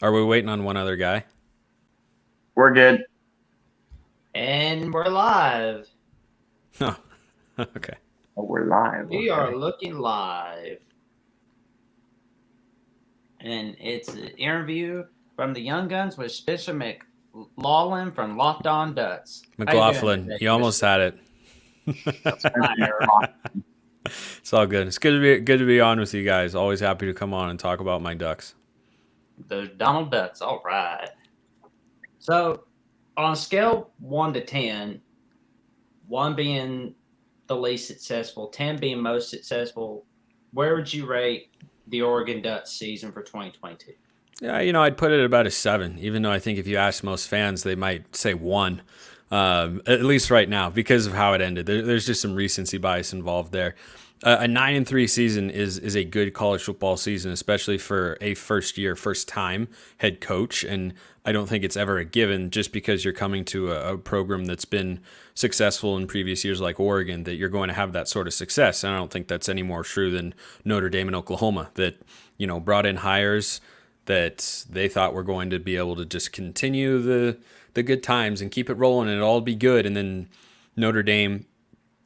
Are we waiting on one other guy? We're good. And we're live. Oh, okay. Oh, we're live. We Okay. are looking live. And it's an interview from the Young Guns with Spencer McLaughlin from Locked On Ducks. McLaughlin, you almost had it. It's all good. It's good to be on with you guys. Always happy to come on and talk about my Ducks. The Donald Ducks. All right. So, on a scale 1 to 10, 1 being the least successful, 10 being most successful, where would you rate the Oregon Ducks season for 2022? Yeah, I'd put it at about a 7, even though I think if you ask most fans, they might say 1, at least right now, because of how it ended. There's just some recency bias involved there. A 9-3 season is a good college football season, especially for a first time head coach. And I don't think it's ever a given just because you're coming to a program that's been successful in previous years like Oregon that you're going to have that sort of success. And I don't think that's any more true than Notre Dame and Oklahoma that, brought in hires that they thought were going to be able to just continue the good times and keep it rolling and it'll all be good. And then Notre Dame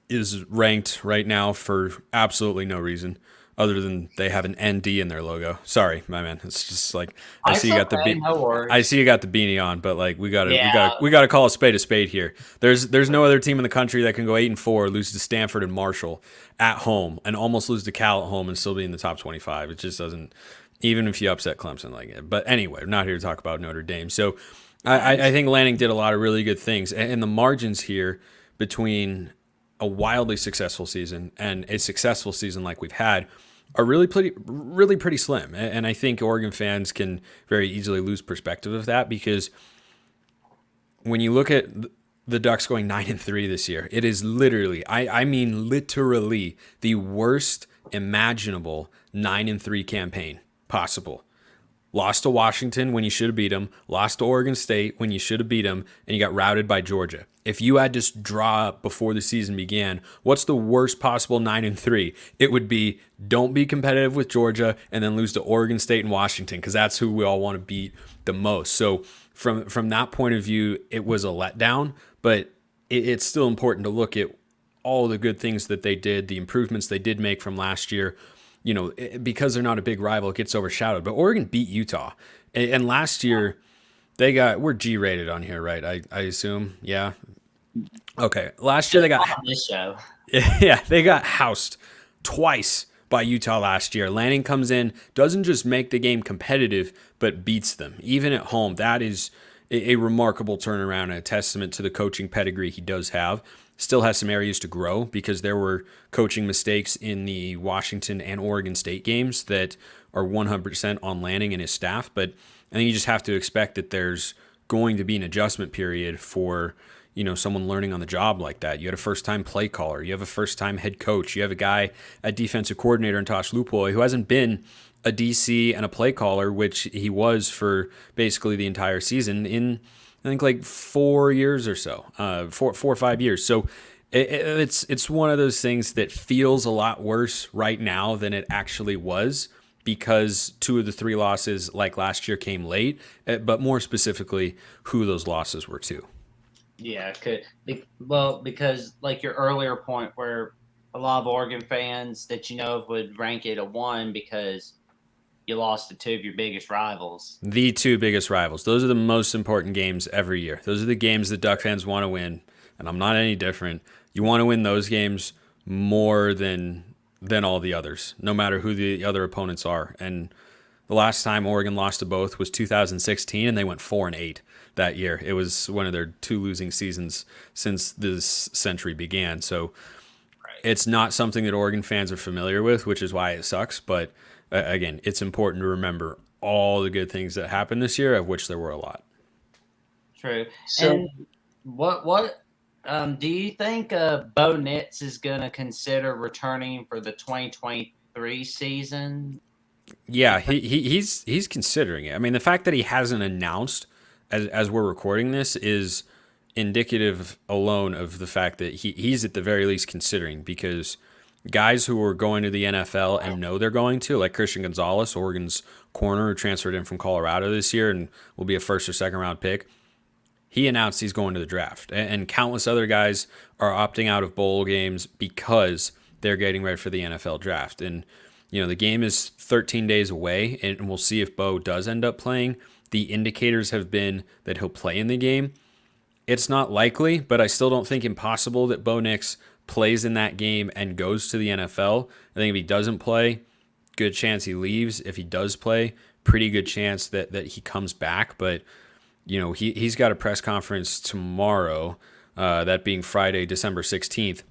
is ranked right now for absolutely no reason other than they have an ND in their logo. Sorry, my man. It's just like I see you got the beanie on, but like we gotta call a spade here. There's no other team in the country that can go 8-4, lose to Stanford and Marshall at home, and almost lose to Cal at home and still be in the top 25. It just doesn't. Even if you upset Clemson like it. But anyway, we're not here to talk about Notre Dame. So I think Lanning did a lot of really good things, and the margins here between a wildly successful season and a successful season like we've had are really pretty slim. And I think Oregon fans can very easily lose perspective of that because when you look at the Ducks going 9-3 this year, it is literally, I mean literally the worst imaginable 9-3 campaign possible. Lost to Washington when you should have beat them. Lost to Oregon State when you should have beat them. And you got routed by Georgia. If you had to draw up before the season began, what's the worst possible 9-3? It would be don't be competitive with Georgia and then lose to Oregon State and Washington because that's who we all want to beat the most. So from that point of view, it was a letdown. But it's still important to look at all the good things that they did, the improvements they did make from last year. Because they're not a big rival, it gets overshadowed. But Oregon beat Utah. And last year, we're G-rated on here, right? I assume. Yeah. Okay. Last year, they got on this show. Yeah, they got housed twice by Utah last year. Lanning comes in, doesn't just make the game competitive, but beats them. Even at home, that is a remarkable turnaround and a testament to the coaching pedigree he does have. Still has some areas to grow because there were coaching mistakes in the Washington and Oregon State games that are 100% on Lanning and his staff. But I think you just have to expect that there's going to be an adjustment period for someone learning on the job like that. You had a first-time play caller. You have a first-time head coach. You have a guy, a defensive coordinator in Tosh Lupoy, who hasn't been a DC and a play caller, which he was for basically the entire season in I think like 4 years or so, 4 or 5 years. So it's one of those things that feels a lot worse right now than it actually was because 2 of the 3 losses like last year came late, but more specifically, who those losses were to. Yeah, because like your earlier point where a lot of Oregon fans that would rank it a 1 because you lost to 2 of your biggest rivals. The 2 biggest rivals. Those are the most important games every year. Those are the games that Duck fans want to win, and I'm not any different. You want to win those games more than all the others, no matter who the other opponents are. And the last time Oregon lost to both was 2016, and they went 4-8 that year. It was one of their 2 losing seasons since this century began. So It's not something that Oregon fans are familiar with, which is why it sucks. But again, it's important to remember all the good things that happened this year, of which there were a lot. True. So, and what do you think Bo Nix is going to consider returning for the 2023 season? Yeah, he's considering it. I mean, the fact that he hasn't announced as we're recording this is indicative alone of the fact that he's at the very least considering, because guys who are going to the NFL and know they're going to, like Christian Gonzalez, Oregon's corner, who transferred in from Colorado this year and will be a first or second round pick. He announced he's going to the draft, and countless other guys are opting out of bowl games because they're getting ready for the NFL draft. And the game is 13 days away, and we'll see if Bo does end up playing. The indicators have been that he'll play in the game. It's not likely, but I still don't think impossible that Bo Nix plays in that game and goes to the NFL. I think if he doesn't play, good chance he leaves. If he does play, pretty good chance that he comes back. But he's got a press conference tomorrow, that being Friday, December 16th,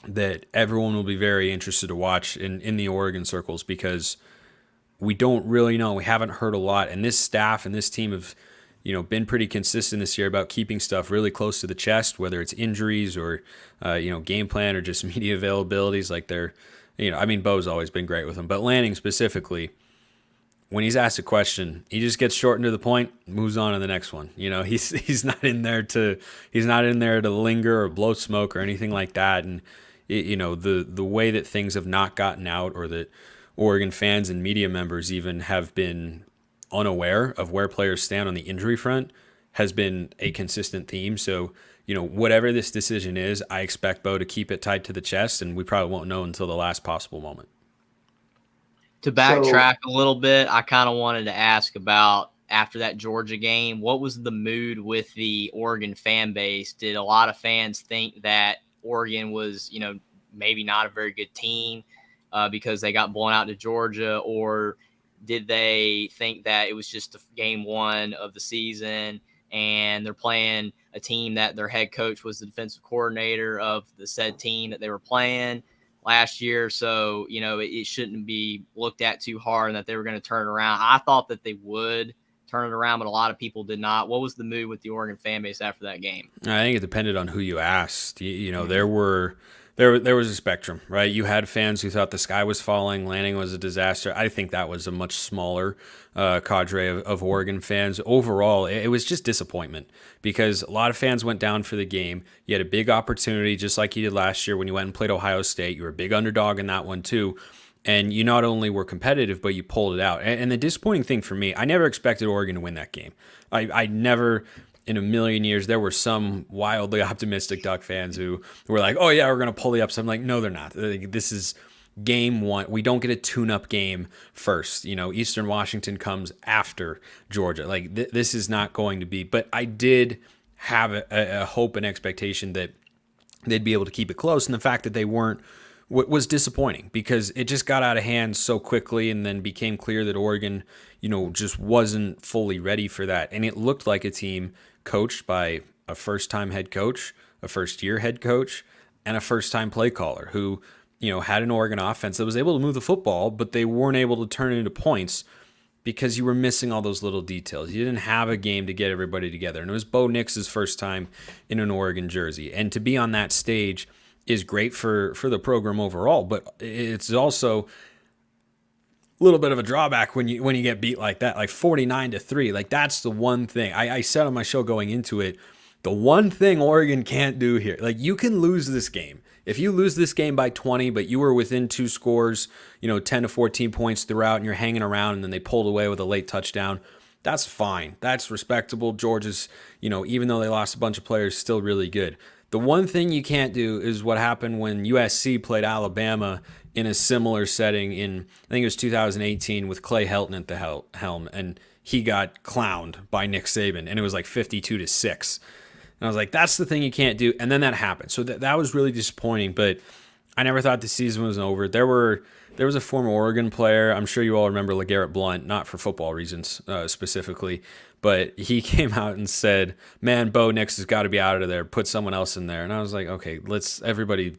that everyone will be very interested to watch in the Oregon circles, because we don't really know. We haven't heard a lot. And this staff and this team have, been pretty consistent this year about keeping stuff really close to the chest, whether it's injuries or, game plan or just media availabilities. Like Bo's always been great with them, but Lanning specifically, when he's asked a question, he just gets short and to the point, moves on to the next one. He's not in there to linger or blow smoke or anything like that. And the way that things have not gotten out, or that Oregon fans and media members even have been unaware of where players stand on the injury front, has been a consistent theme. So, whatever this decision is, I expect Bo to keep it tight to the chest, and we probably won't know until the last possible moment. To backtrack a little bit, I kind of wanted to ask about, after that Georgia game, what was the mood with the Oregon fan base? Did a lot of fans think that Oregon was, maybe not a very good team because they got blown out to Georgia, or did they think that it was just game one of the season and they're playing a team that their head coach was the defensive coordinator of the said team that they were playing last year? So, it shouldn't be looked at too hard and that they were going to turn it around. I thought that they would turn it around, but a lot of people did not. What was the mood with the Oregon fan base after that game? I think it depended on who you asked. There was a spectrum, right? You had fans who thought the sky was falling, Lanning was a disaster. I think that was a much smaller cadre of Oregon fans. Overall, it was just disappointment, because a lot of fans went down for the game. You had a big opportunity, just like you did last year when you went and played Ohio State. You were a big underdog in that one too. And you not only were competitive, but you pulled it out. And the disappointing thing for me, I never expected Oregon to win that game. I never, in a million years, there were some wildly optimistic Duck fans who were like, oh yeah, we're going to pull the upset. I'm like, no, they're not. This is game one. We don't get a tune-up game first. Eastern Washington comes after Georgia. Like this is not going to be, but I did have a hope and expectation that they'd be able to keep it close. And the fact that they weren't was disappointing, because it just got out of hand so quickly, and then became clear that Oregon, just wasn't fully ready for that. And it looked like a team coached by a first-time head coach, a first-year head coach, and a first-time play caller who, had an Oregon offense that was able to move the football, but they weren't able to turn it into points because you were missing all those little details. You didn't have a game to get everybody together. And it was Bo Nix's first time in an Oregon jersey. And to be on that stage is great for the program overall, but it's also a little bit of a drawback when you get beat like that, like 49-3. Like that's the one thing I said on my show going into it. The one thing Oregon can't do here, like you can lose this game. If you lose this game by 20, but you were within two scores, 10 to 14 points throughout, and you're hanging around, and then they pulled away with a late touchdown, that's fine. That's respectable. Georgia's, even though they lost a bunch of players, still really good. The one thing you can't do is what happened when USC played Alabama in a similar setting in, I think it was 2018, with Clay Helton at the helm, and he got clowned by Nick Saban, and it was like 52-6. And I was like, that's the thing you can't do. And then that happened. So that was really disappointing, but I never thought the season was over. There was a former Oregon player, I'm sure you all remember LeGarrette Blount, not for football reasons specifically, but he came out and said, man, Bo Nix has got to be out of there, put someone else in there. And I was like, okay, let's everybody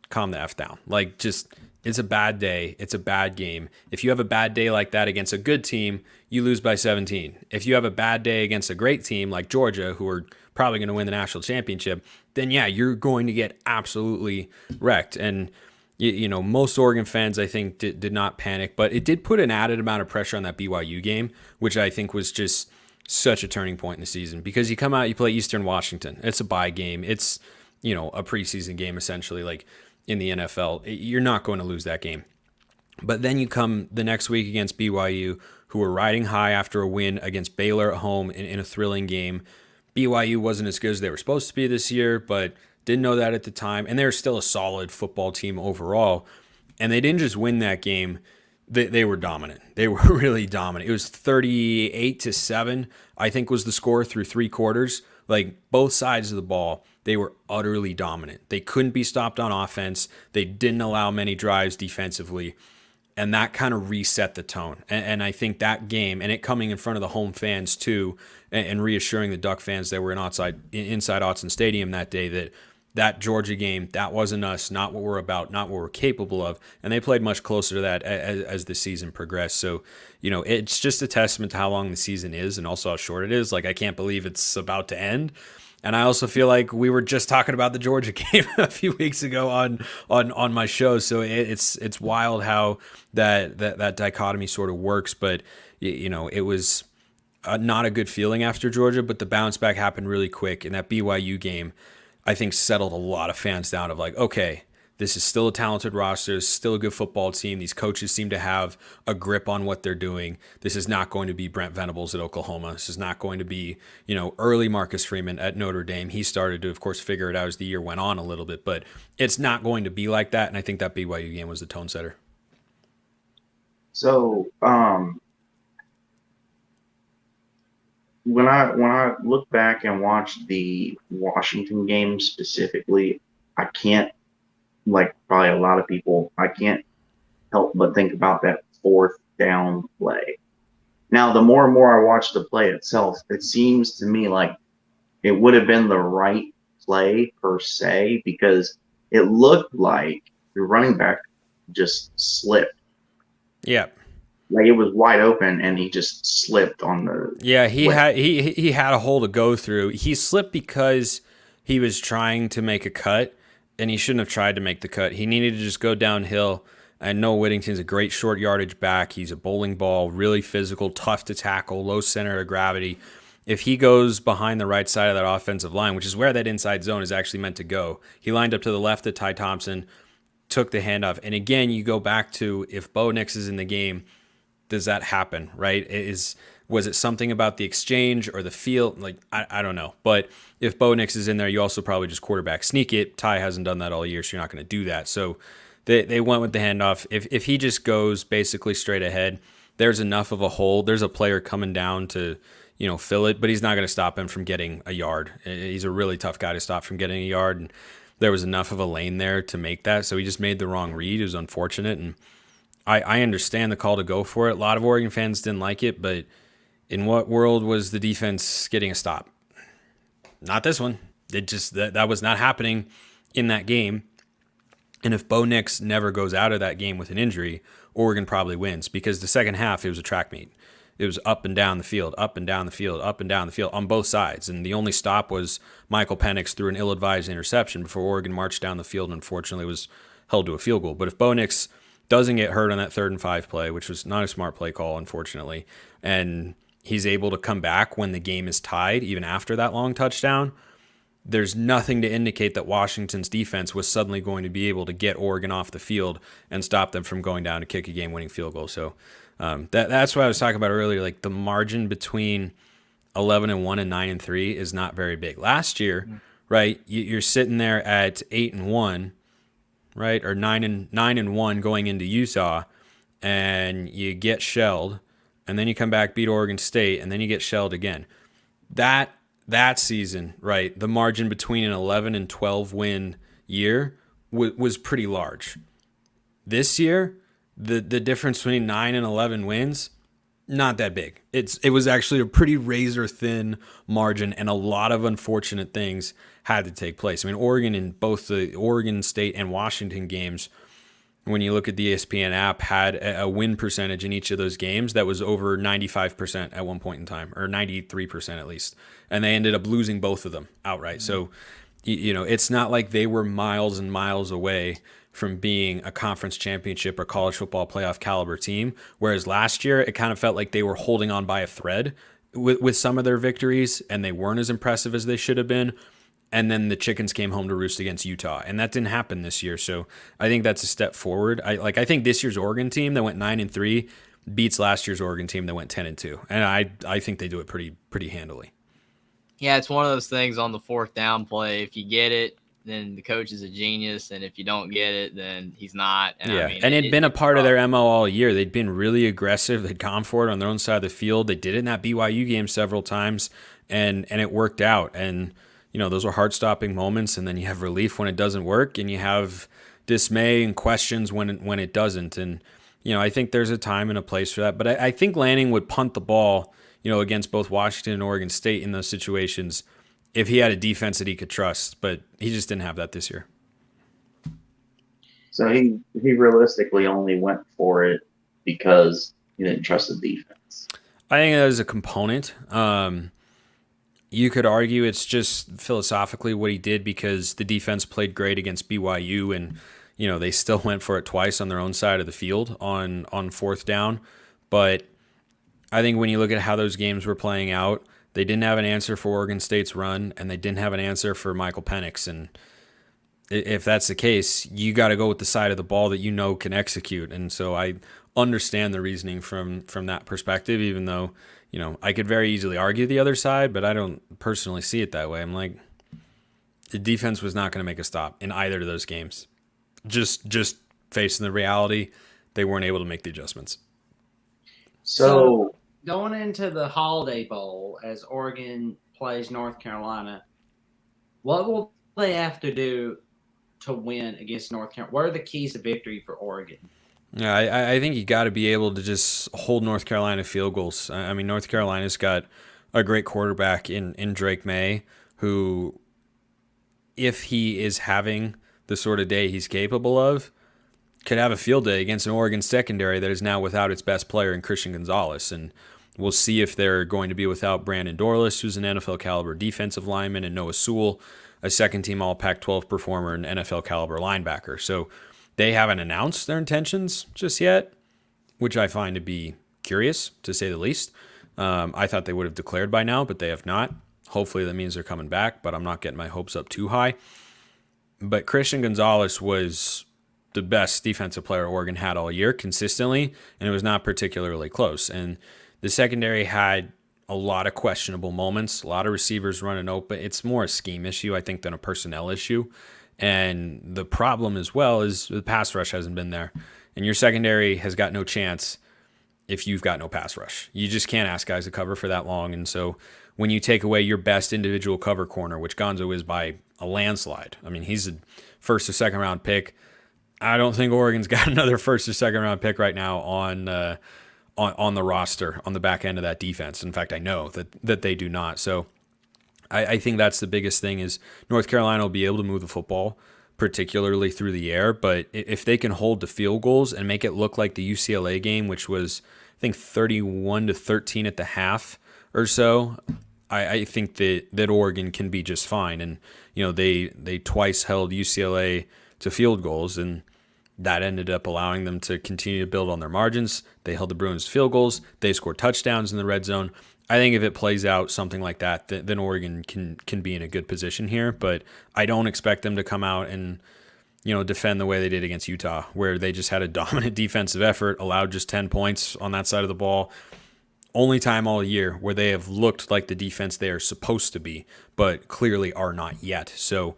calm the F down. Like, just, it's a bad day. It's a bad game. If you have a bad day like that against a good team, you lose by 17. If you have a bad day against a great team like Georgia, who are probably going to win the national championship, then yeah, you're going to get absolutely wrecked. And most Oregon fans, I think, did not panic, but it did put an added amount of pressure on that BYU game, which I think was just such a turning point in the season, because you come out, you play Eastern Washington. It's a bye game. It's, a preseason game, essentially. Like, in the NFL. You're not going to lose that game. But then you come the next week against BYU, who were riding high after a win against Baylor at home in a thrilling game. BYU wasn't as good as they were supposed to be this year, but didn't know that at the time. And they're still a solid football team overall. And they didn't just win that game. They were dominant. They were really dominant. It was 38-7, I think was the score through 3 quarters. Like both sides of the ball, they were utterly dominant. They couldn't be stopped on offense. They didn't allow many drives defensively. And that kind of reset the tone. And I think that game, and it coming in front of the home fans too, and reassuring the Duck fans that were inside Autzen Stadium that day that Georgia game, that wasn't us, not what we're about, not what we're capable of. And they played much closer to that as the season progressed. So, it's just a testament to how long the season is and also how short it is. Like, I can't believe it's about to end. And I also feel like we were just talking about the Georgia game a few weeks ago on my show. So it's wild how that dichotomy sort of works. But, it was not a good feeling after Georgia, but the bounce back happened really quick. And that BYU game, I think, settled a lot of fans down of like, okay, this is still a talented roster, it's still a good football team. These coaches seem to have a grip on what they're doing. This is not going to be Brent Venables at Oklahoma. This is not going to be, early Marcus Freeman at Notre Dame. He started to, of course, figure it out as the year went on a little bit, but it's not going to be like that. And I think that BYU game was the tone setter. So, when I look back and watch the Washington game specifically, I can't, like probably a lot of people, I can't help but think about that 4th down play. Now, the more and more I watch the play itself, it seems to me like it would have been the right play per se, because it looked like the running back just slipped. Yeah. Like it was wide open and he just slipped on the. Yeah, he had a hole to go through. He slipped because he was trying to make a cut, and he shouldn't have tried to make the cut. He needed to just go downhill. I know Whittington's a great short yardage back. He's a bowling ball, really physical, tough to tackle, low center of gravity. If he goes behind the right side of that offensive line, which is where that inside zone is actually meant to go, he lined up to the left of Ty Thompson, took the handoff. And again, you go back to if Bo Nix is in the game, does that happen, right? Was it something about the exchange or the field? Like, I don't know. But if Bo Nix is in there, you also probably just quarterback sneak it. Ty hasn't done that all year, so you're not going to do that. So they went with the handoff. If he just goes basically straight ahead, there's enough of a hole. There's a player coming down to, fill it, but he's not going to stop him from getting a yard. He's a really tough guy to stop from getting a yard, and there was enough of a lane there to make that. So he just made the wrong read. It was unfortunate, and I understand the call to go for it. A lot of Oregon fans didn't like it, but in what world was the defense getting a stop? Not this one. It just that was not happening in that game. And if Bo Nix never goes out of that game with an injury, Oregon probably wins, because the second half it was a track meet. It was up and down the field, up and down the field, up and down the field on both sides. And the only stop was Michael Penix threw an ill-advised interception before Oregon marched down the field and unfortunately was held to a field goal. But if Bo Nix doesn't get hurt on that 3rd and 5 play, which was not a smart play call, unfortunately, and he's able to come back when the game is tied, even after that long touchdown, there's nothing to indicate that Washington's defense was suddenly going to be able to get Oregon off the field and stop them from going down to kick a game-winning field goal. So that's what I was talking about earlier. Like the margin between 11-1 and 9-3 is not very big. Last year, right, you're sitting there at 8-1. Right, or 9-1 going into Utah, and you get shelled, and then you come back, beat Oregon State, and then you get shelled again. That season, right, the margin between an 11 and 12 win year was pretty large. This year, the difference between 9 and 11 wins, not that big. It was actually a pretty razor thin margin, and a lot of unfortunate things had to take place. I mean, Oregon in both the Oregon State and Washington games, when you look at the ESPN app, had a win percentage in each of those games that was over 95% at one point in time, or 93% at least. And they ended up losing both of them outright. Mm-hmm. So, it's not like they were miles and miles away from being a conference championship or college football playoff caliber team. Whereas last year, it kind of felt like they were holding on by a thread with some of their victories, and they weren't as impressive as they should have been. and then the chickens came home to roost against Utah, and that didn't happen this year. So I think that's a step forward. I think this year's Oregon team that went 9-3 beats last year's Oregon team that went 10-2, and I think they do it pretty handily. Yeah, it's one of those things on the fourth down play. If you get it, then the coach is a genius, and if you don't get it, then he's not. And yeah, I mean, and it'd been a part of their MO all year. They'd been really aggressive. They'd gone for it on their own side of the field. They did it in that BYU game several times, and it worked out. And those are heart-stopping moments, and then you have relief when it doesn't work, and you have dismay and questions when it doesn't. And I think there's a time and a place for that. But I think Lanning would punt the ball, against both Washington and Oregon State in those situations if he had a defense that he could trust. But he just didn't have that this year. So he realistically only went for it because he didn't trust the defense. I think that is a component. You could argue it's just philosophically what he did because the defense played great against BYU, and they still went for it twice on their own side of the field on fourth down. But I think when you look at how those games were playing out, they didn't have an answer for Oregon State's run, and they didn't have an answer for Michael Penix. And if that's the case, you got to go with the side of the ball that can execute. And so I understand the reasoning from that perspective, even though I could very easily argue the other side, but I don't personally see it that way. I'm like, the defense was not going to make a stop in either of those games. Just facing the reality, they weren't able to make the adjustments. So going into the Holiday Bowl as Oregon plays North Carolina, what will they have to do to win against North Carolina? What are the keys to victory for Oregon? Yeah, I think you got to be able to just hold North Carolina field goals. I mean, North Carolina's got a great quarterback in Drake May, who, if he is having the sort of day he's capable of, could have a field day against an Oregon secondary that is now without its best player in Christian Gonzalez. And we'll see if they're going to be without Brandon Dorlus, who's an NFL caliber defensive lineman, and Noah Sewell, a second-team All-Pac-12 performer and NFL caliber linebacker. So they haven't announced their intentions just yet, which I find to be curious, to say the least. I thought they would have declared by now, but they have not. Hopefully that means they're coming back, but I'm not getting my hopes up too high. But Christian Gonzalez was the best defensive player Oregon had all year consistently, and it was not particularly close. And the secondary had a lot of questionable moments, a lot of receivers running open. It's more a scheme issue, I think, than a personnel issue. And the problem as well is the pass rush hasn't been there. And your secondary has got no chance if you've got no pass rush. You just can't ask guys to cover for that long. And so when you take away your best individual cover corner, which Gonzo is by a landslide, I mean, he's a first or second round pick. I don't think Oregon's got another first or second round pick right now on the roster on the back end of that defense. In fact, I know that they do not. So I think that's the biggest thing is North Carolina will be able to move the football, particularly through the air. But if they can hold the field goals and make it look like the UCLA game, which was, I think, 31-13 at the half or so, I think that Oregon can be just fine. And, they twice held UCLA to field goals, and that ended up allowing them to continue to build on their margins. They held the Bruins to field goals. They scored touchdowns in the red zone. I think if it plays out something like that, then Oregon can be in a good position here. But I don't expect them to come out and defend the way they did against Utah, where they just had a dominant defensive effort, allowed just 10 points on that side of the ball. Only time all year where they have looked like the defense they are supposed to be, but clearly are not yet. So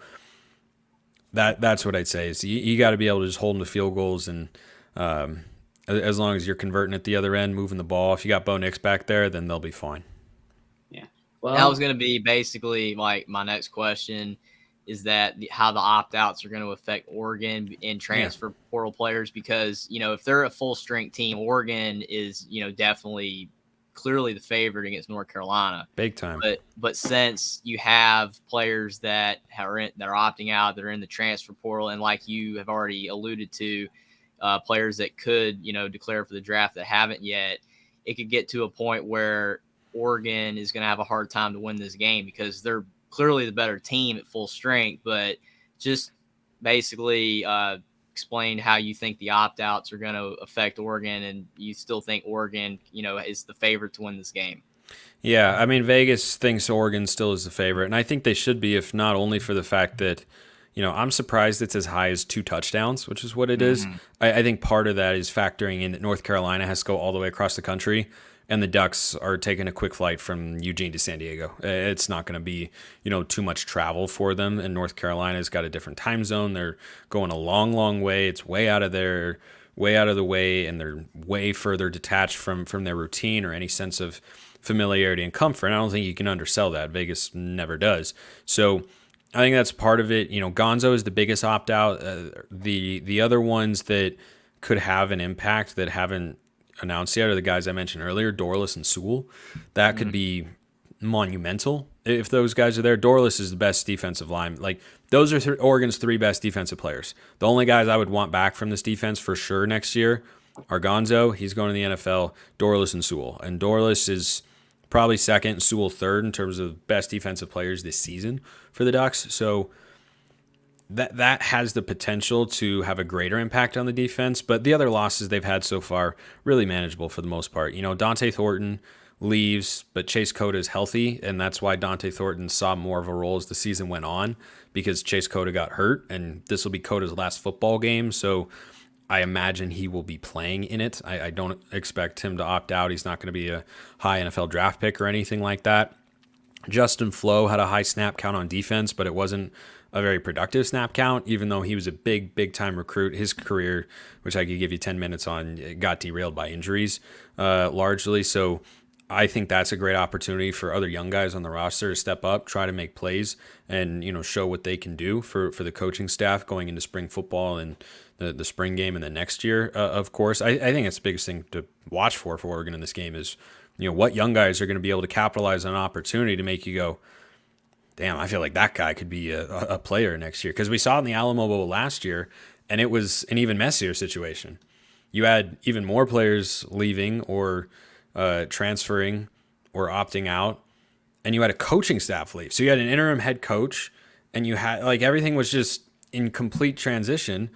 that's what I'd say is you got to be able to just hold them to field goals, and as long as you're converting at the other end, moving the ball. If you got Bo Nix back there, then they'll be fine. Yeah. Well, that was going to be basically like my next question is that how the opt-outs are going to affect Oregon and transfer portal players, because, if they're a full strength team, Oregon is, definitely clearly the favorite against North Carolina. Big time. But since you have players that are opting out, that are in the transfer portal, and like you have already alluded to, players that could, declare for the draft that haven't yet, it could get to a point where Oregon is going to have a hard time to win this game because they're clearly the better team at full strength. But just basically explain how you think the opt-outs are going to affect Oregon, and you still think Oregon, is the favorite to win this game. Yeah, I mean, Vegas thinks Oregon still is the favorite, and I think they should be, if not only for the fact that, I'm surprised it's as high as 2 touchdowns, which is what it is. Mhm. I think part of that is factoring in that North Carolina has to go all the way across the country, and the Ducks are taking a quick flight from Eugene to San Diego. It's not going to be, too much travel for them, and North Carolina's got a different time zone. They're going a long, long way. It's way out of the way, and they're way further detached from their routine or any sense of familiarity and comfort. And I don't think you can undersell that. Vegas never does. So I think that's part of it. Gonzo is the biggest opt out. The other ones that could have an impact that haven't announced yet are the guys I mentioned earlier, Dorless and Sewell. That could be monumental if those guys are there. Dorless is the best defensive line. Like those are Oregon's 3 best defensive players. The only guys I would want back from this defense for sure next year are Gonzo. He's going to the NFL. Dorless and Sewell. And Dorless is probably second, Sewell third in terms of best defensive players this season for the Ducks. So that has the potential to have a greater impact on the defense. But the other losses they've had so far, really manageable for the most part. Dante Thornton leaves, but Chase Cota is healthy, and that's why Dante Thornton saw more of a role as the season went on, because Chase Cota got hurt, and this will be Cota's last football game. So I imagine he will be playing in it. I don't expect him to opt out. He's not going to be a high NFL draft pick or anything like that. Justin Flo had a high snap count on defense, but it wasn't a very productive snap count, even though he was a big time recruit. His career, which I could give you 10 minutes on, got derailed by injuries largely. So I think that's a great opportunity for other young guys on the roster to step up, try to make plays, and show what they can do for the coaching staff going into spring football and the spring game and the next year. Of course, I think it's the biggest thing to watch for Oregon in this game is what young guys are going to be able to capitalize on an opportunity to make you go, damn, I feel like that guy could be a player next year. Because we saw it in the Alamo Bowl last year, and it was an even messier situation. You had even more players leaving or transferring or opting out, and you had a coaching staff leave. So you had an interim head coach, and you had everything was just in complete transition,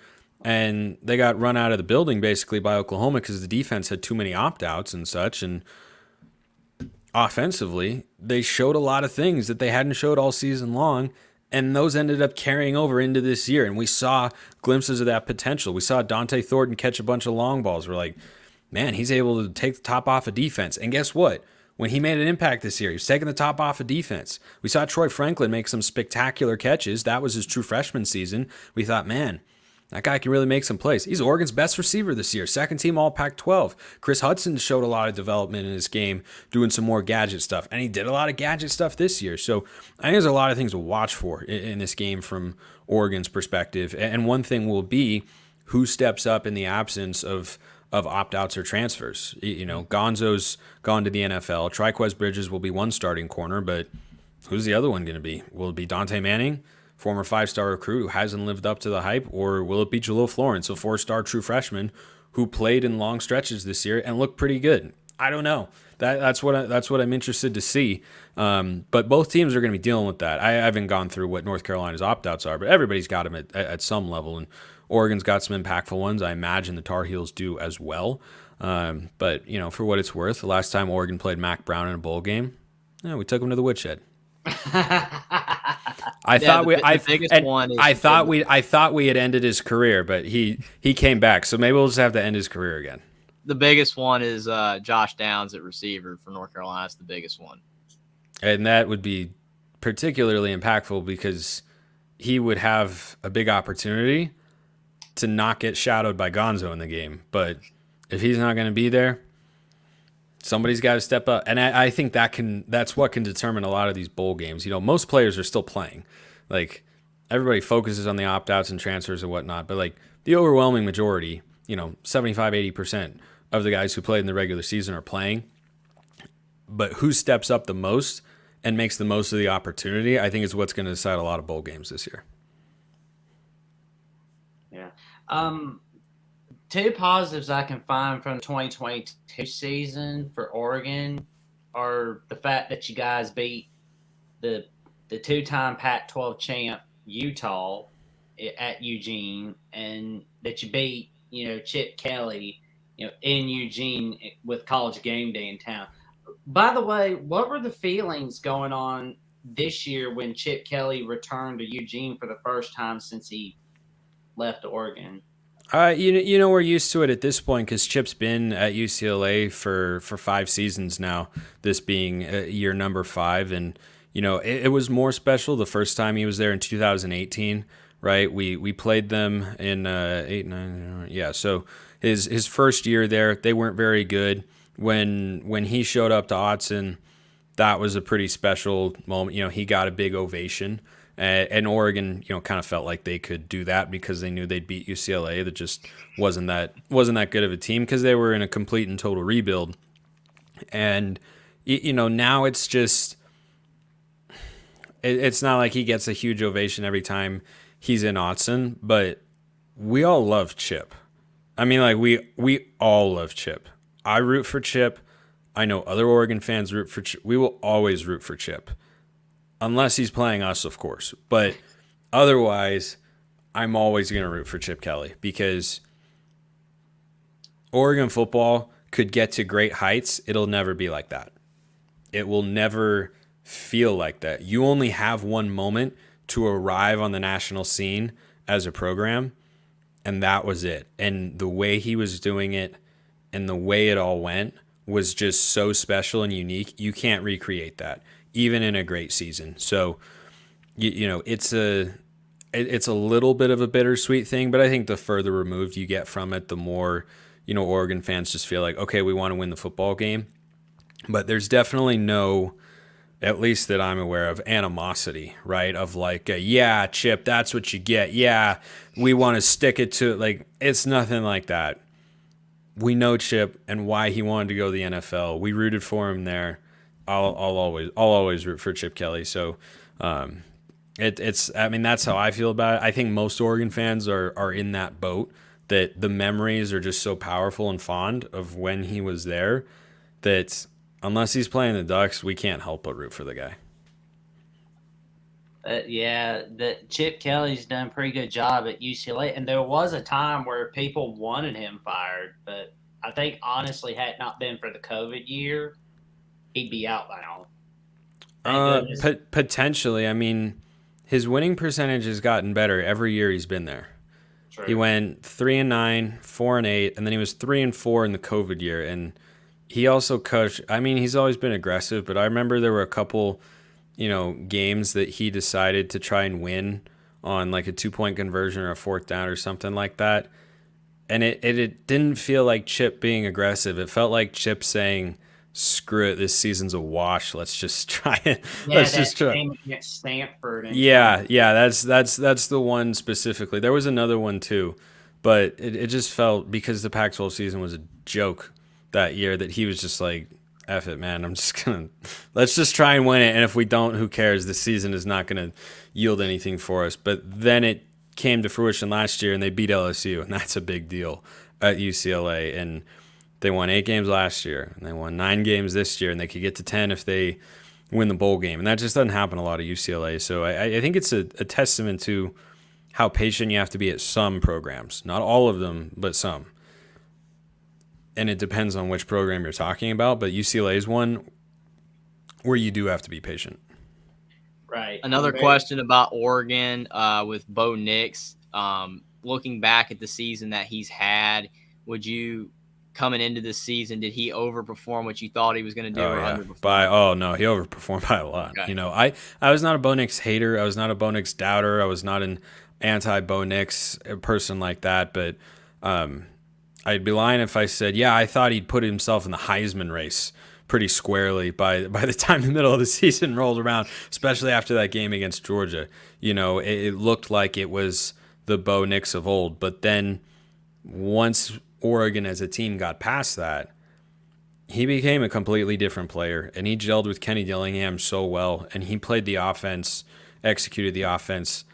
and they got run out of the building basically by Oklahoma because the defense had too many opt-outs and such. And offensively, they showed a lot of things that they hadn't showed all season long, and those ended up carrying over into this year. And we saw glimpses of that potential. We saw Dante Thornton catch a bunch of long balls. We're like, man, he's able to take the top off of defense. And guess what? When he made an impact this year, he was taking the top off of defense. We saw Troy Franklin make some spectacular catches. That was his true freshman season. We thought, man, that guy can really make some plays. He's Oregon's best receiver this year. Second team all Pac-12. Chris Hudson showed a lot of development in his game, doing some more gadget stuff. And he did a lot of gadget stuff this year. So I think there's a lot of things to watch for in this game from Oregon's perspective. And one thing will be who steps up in the absence of opt-outs or transfers. Gonzo's gone to the NFL. Triquez Bridges will be one starting corner, but who's the other one going to be? Will it be Dante Manning, former 5-star recruit who hasn't lived up to the hype, or will it be Jalil Florence, a 4-star true freshman who played in long stretches this year and looked pretty good? I don't know. That's what I'm interested to see. But both teams are going to be dealing with that. I haven't gone through what North Carolina's opt-outs are, but everybody's got them at some level, and Oregon's got some impactful ones. I imagine the Tar Heels do as well. But for what it's worth, the last time Oregon played Mac Brown in a bowl game, we took him to the woodshed. I thought we had ended his career, but he came back. So maybe we'll just have to end his career again. The biggest one is Josh Downs at receiver for North Carolina. That's the biggest one. And that would be particularly impactful because he would have a big opportunity to not get shadowed by Gonzo in the game. But if he's not going to be there, somebody's got to step up. And I think that's what can determine a lot of these bowl games. Most players are still playing. Like, everybody focuses on the opt-outs and transfers and whatnot. But, the overwhelming majority, 75, 80% of the guys who played in the regular season are playing. But who steps up the most and makes the most of the opportunity, I think is what's going to decide a lot of bowl games this year. Yeah. Two positives I can find from the 2022 season for Oregon are the fact that you guys beat the 2-time Pac-12 champ Utah at Eugene, and that you beat Chip Kelly in Eugene with College Game Day in town. By the way, what were the feelings going on this year when Chip Kelly returned to Eugene for the first time since he left Oregon? We're used to it at this point because Chip's been at UCLA for 5 seasons now. This being year number 5, and it was more special the first time he was there in 2018. Right, we played them in 8, 9, yeah. So his first year there, they weren't very good. When he showed up to Autzen, that was a pretty special moment. He got a big ovation. And Oregon, kind of felt like they could do that because they knew they'd beat UCLA. That just wasn't that good of a team because they were in a complete and total rebuild. And now it's just it's not like he gets a huge ovation every time he's in Autzen, but we all love Chip. I mean, like we all love Chip. I root for Chip. I know other Oregon fans root for Chip. We will always root for Chip. Unless he's playing us, of course. But otherwise, I'm always going to root for Chip Kelly because Oregon football could get to great heights. It'll never be like that. It will never feel like that. You only have one moment to arrive on the national scene as a program, and that was it. And the way he was doing it and the way it all went was just so special and unique. You can't recreate that, even in a great season. So, it's a little bit of a bittersweet thing, but I think the further removed you get from it, the more, Oregon fans just feel like, okay, we want to win the football game. But there's definitely no, at least that I'm aware of, animosity, right? Of like, yeah, Chip, that's what you get. Yeah, we want to stick it to, like, it's nothing like that. We know Chip and why he wanted to go to the NFL. We rooted for him there. I'll always root for Chip Kelly. So, it's I mean, that's how I feel about it. I think most Oregon fans are in that boat, that the memories are just so powerful and fond of when he was there that unless he's playing the Ducks, we can't help but root for the guy. Yeah, the Chip Kelly's done a pretty good job at UCLA, and there was a time where people wanted him fired, but I think honestly, had it not been for the COVID year, he'd be out now. Thank goodness. Potentially. I mean, his winning percentage has gotten better every year he's been there. He True. went 3-9, 4-8, and then he was 3-4 in the COVID year. And he also coached. I mean, he's always been aggressive, but I remember there were a couple, games that he decided to try and win on like a 2-point conversion or a fourth down or something like that. And it didn't feel like Chip being aggressive. It felt like Chip saying, "Screw it, this season's a wash. Let's just try it. Yeah, Let's that just try." game against Stanford in Yeah, that's the one specifically. There was another one too, but it just felt because the Pac-12 season was a joke that year that he was just like, "F it, man. I'm just gonna let's just try and win it. And if we don't, who cares? This season is not gonna yield anything for us." But then it came to fruition last year, and they beat LSU, and that's a big deal at UCLA. And they won 8 games last year, and they won 9 games this year, and they could get to 10 if they win the bowl game. And that just doesn't happen a lot at UCLA. So I think it's a testament to how patient you have to be at some programs. Not all of them, but some. And it depends on which program you're talking about, but UCLA is one where you do have to be patient. right. Another question about Oregon with Bo Nix. Looking back at the season that he's had, would you, coming into this season, did he overperform what you thought he was going to do or underperform? No, he overperformed by a lot. Okay. I was not a Bo Nix hater. I was not a Bo Nix doubter. I was not an anti-Bo Nix person like that. But I'd be lying if I said, yeah, I thought he'd put himself in the Heisman race pretty squarely by the time the middle of the season rolled around, especially after that game against Georgia. It looked like it was the Bo Nix of old. But then once Oregon as a team got past that, he became a completely different player, and he gelled with Kenny Dillingham so well, and he played the offense, executed the offense.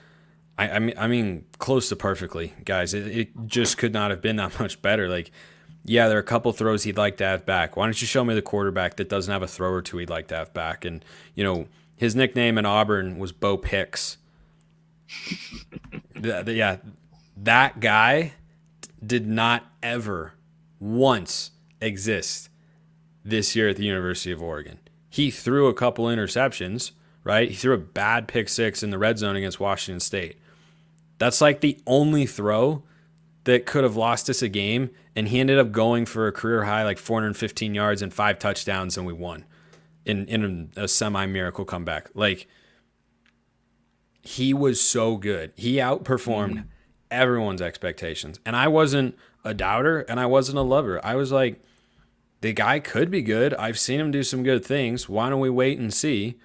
I mean, close to perfectly, guys. It just could not have been that much better. Like, yeah, there are a couple throws he'd like to have back. Why don't you show me the quarterback that doesn't have a throw or two he'd like to have back? And his nickname in Auburn was Bo Picks. Yeah, that guy did not ever once exist this year at the University of Oregon. He threw a couple interceptions, right? He threw a bad pick six in the red zone against Washington State. That's like the only throw that could have lost us a game, and he ended up going for a career high like 415 yards and 5 touchdowns, and we won in a semi-miracle comeback. Like, he was so good. He outperformed everyone's expectations. And I wasn't a doubter, and I wasn't a lover. I was like, the guy could be good. I've seen him do some good things. Why don't we wait and see?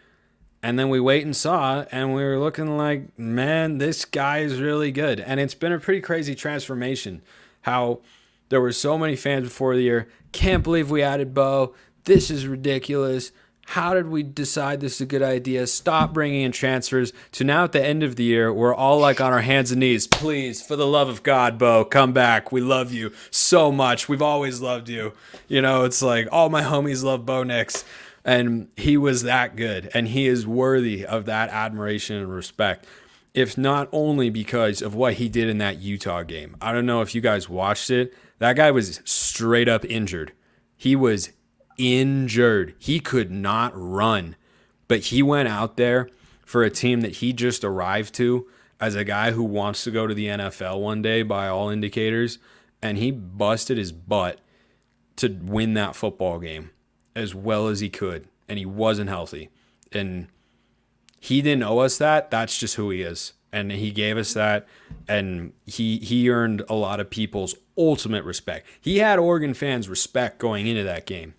And then we wait and saw, and we were looking like, man, this guy is really good. And it's been a pretty crazy transformation. How there were so many fans before the year, can't believe we added Bo. This is ridiculous. How did we decide this is a good idea? Stop bringing in transfers. To now at the end of the year, we're all like on our hands and knees. Please, for the love of God, Bo, come back. We love you so much. We've always loved you. You know, it's like all my homies love Bo Nix. And he was that good. And he is worthy of that admiration and respect. If not only because of what he did in that Utah game. I don't know if you guys watched it. That guy was straight up injured. He was injured. He could not run. But he went out there for a team that he just arrived to as a guy who wants to go to the NFL one day by all indicators. And he busted his butt to win that football game as well as he could. And he wasn't healthy. And he didn't owe us that. That's just who he is. And he gave us that. And he earned a lot of people's ultimate respect. He had Oregon fans' respect going into that game.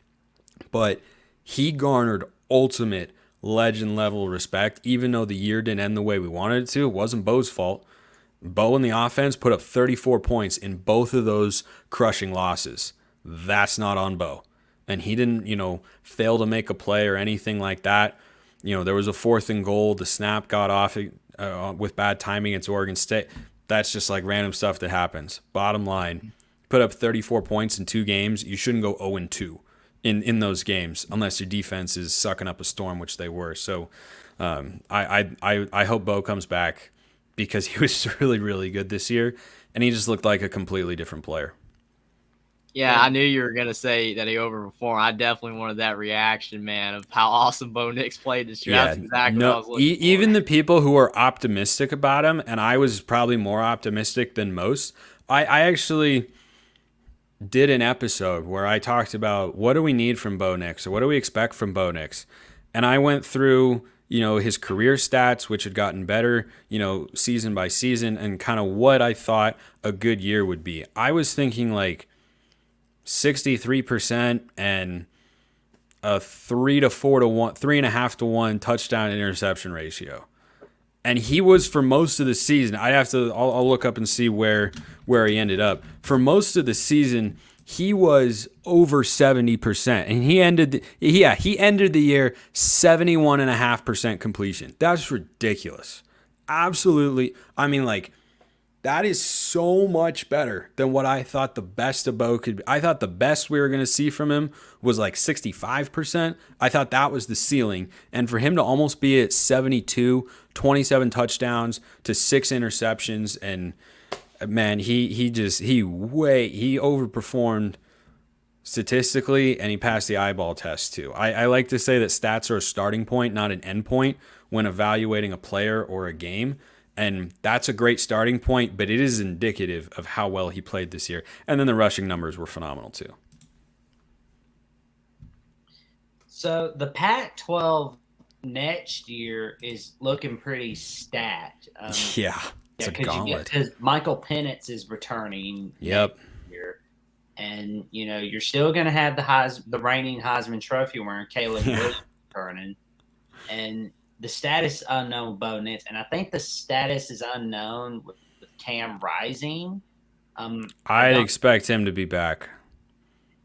But he garnered ultimate legend level respect, even though the year didn't end the way we wanted it to. It wasn't Bo's fault. Bo and the offense put up 34 points in both of those crushing losses. That's not on Bo. And he didn't, fail to make a play or anything like that. There was a 4th and goal. The snap got off with bad timing against Oregon State. That's just like random stuff that happens. Bottom line, put up 34 points in 2 games. You shouldn't go 0-2 in those games unless your defense is sucking up a storm, which they were. So I hope Bo comes back because he was really, really good this year. And he just looked like a completely different player. Yeah, I knew you were going to say that he overperformed. I definitely wanted that reaction, man, of how awesome Bo Nix played this year. That's exactly what I was looking for. Even the people who are optimistic about him, and I was probably more optimistic than most, I actually did an episode where I talked about what do we need from Bo Nix or what do we expect from Bo Nix. And I went through, his career stats, which had gotten better, season by season, and kind of what I thought a good year would be. I was thinking like 63% and a 3.5 to 1 touchdown interception ratio. And he was, for most of the season, I'll look up and see where he ended up. For most of the season, he was over 70%. And he ended the year 71.5% completion. That's ridiculous. Absolutely. I mean, like, that is so much better than what I thought the best of Bo could be. I thought the best we were going to see from him was like 65%. I thought that was the ceiling. And for him to almost be at 72, 27 touchdowns to 6 interceptions, and man, he overperformed statistically, and he passed the eyeball test too. I like to say that stats are a starting point, not an end point when evaluating a player or a game. And that's a great starting point, but it is indicative of how well he played this year. And then the rushing numbers were phenomenal too. So the Pac-12 next year is looking pretty stacked. It's a gauntlet. Because Michael Penix is returning. Yep. Next year. And, you're still going to have the reigning Heisman Trophy wearing Caleb Williams returning. And the status unknown with Bo Nix, and I think the status is unknown with Cam Rising. I'd expect him to be back.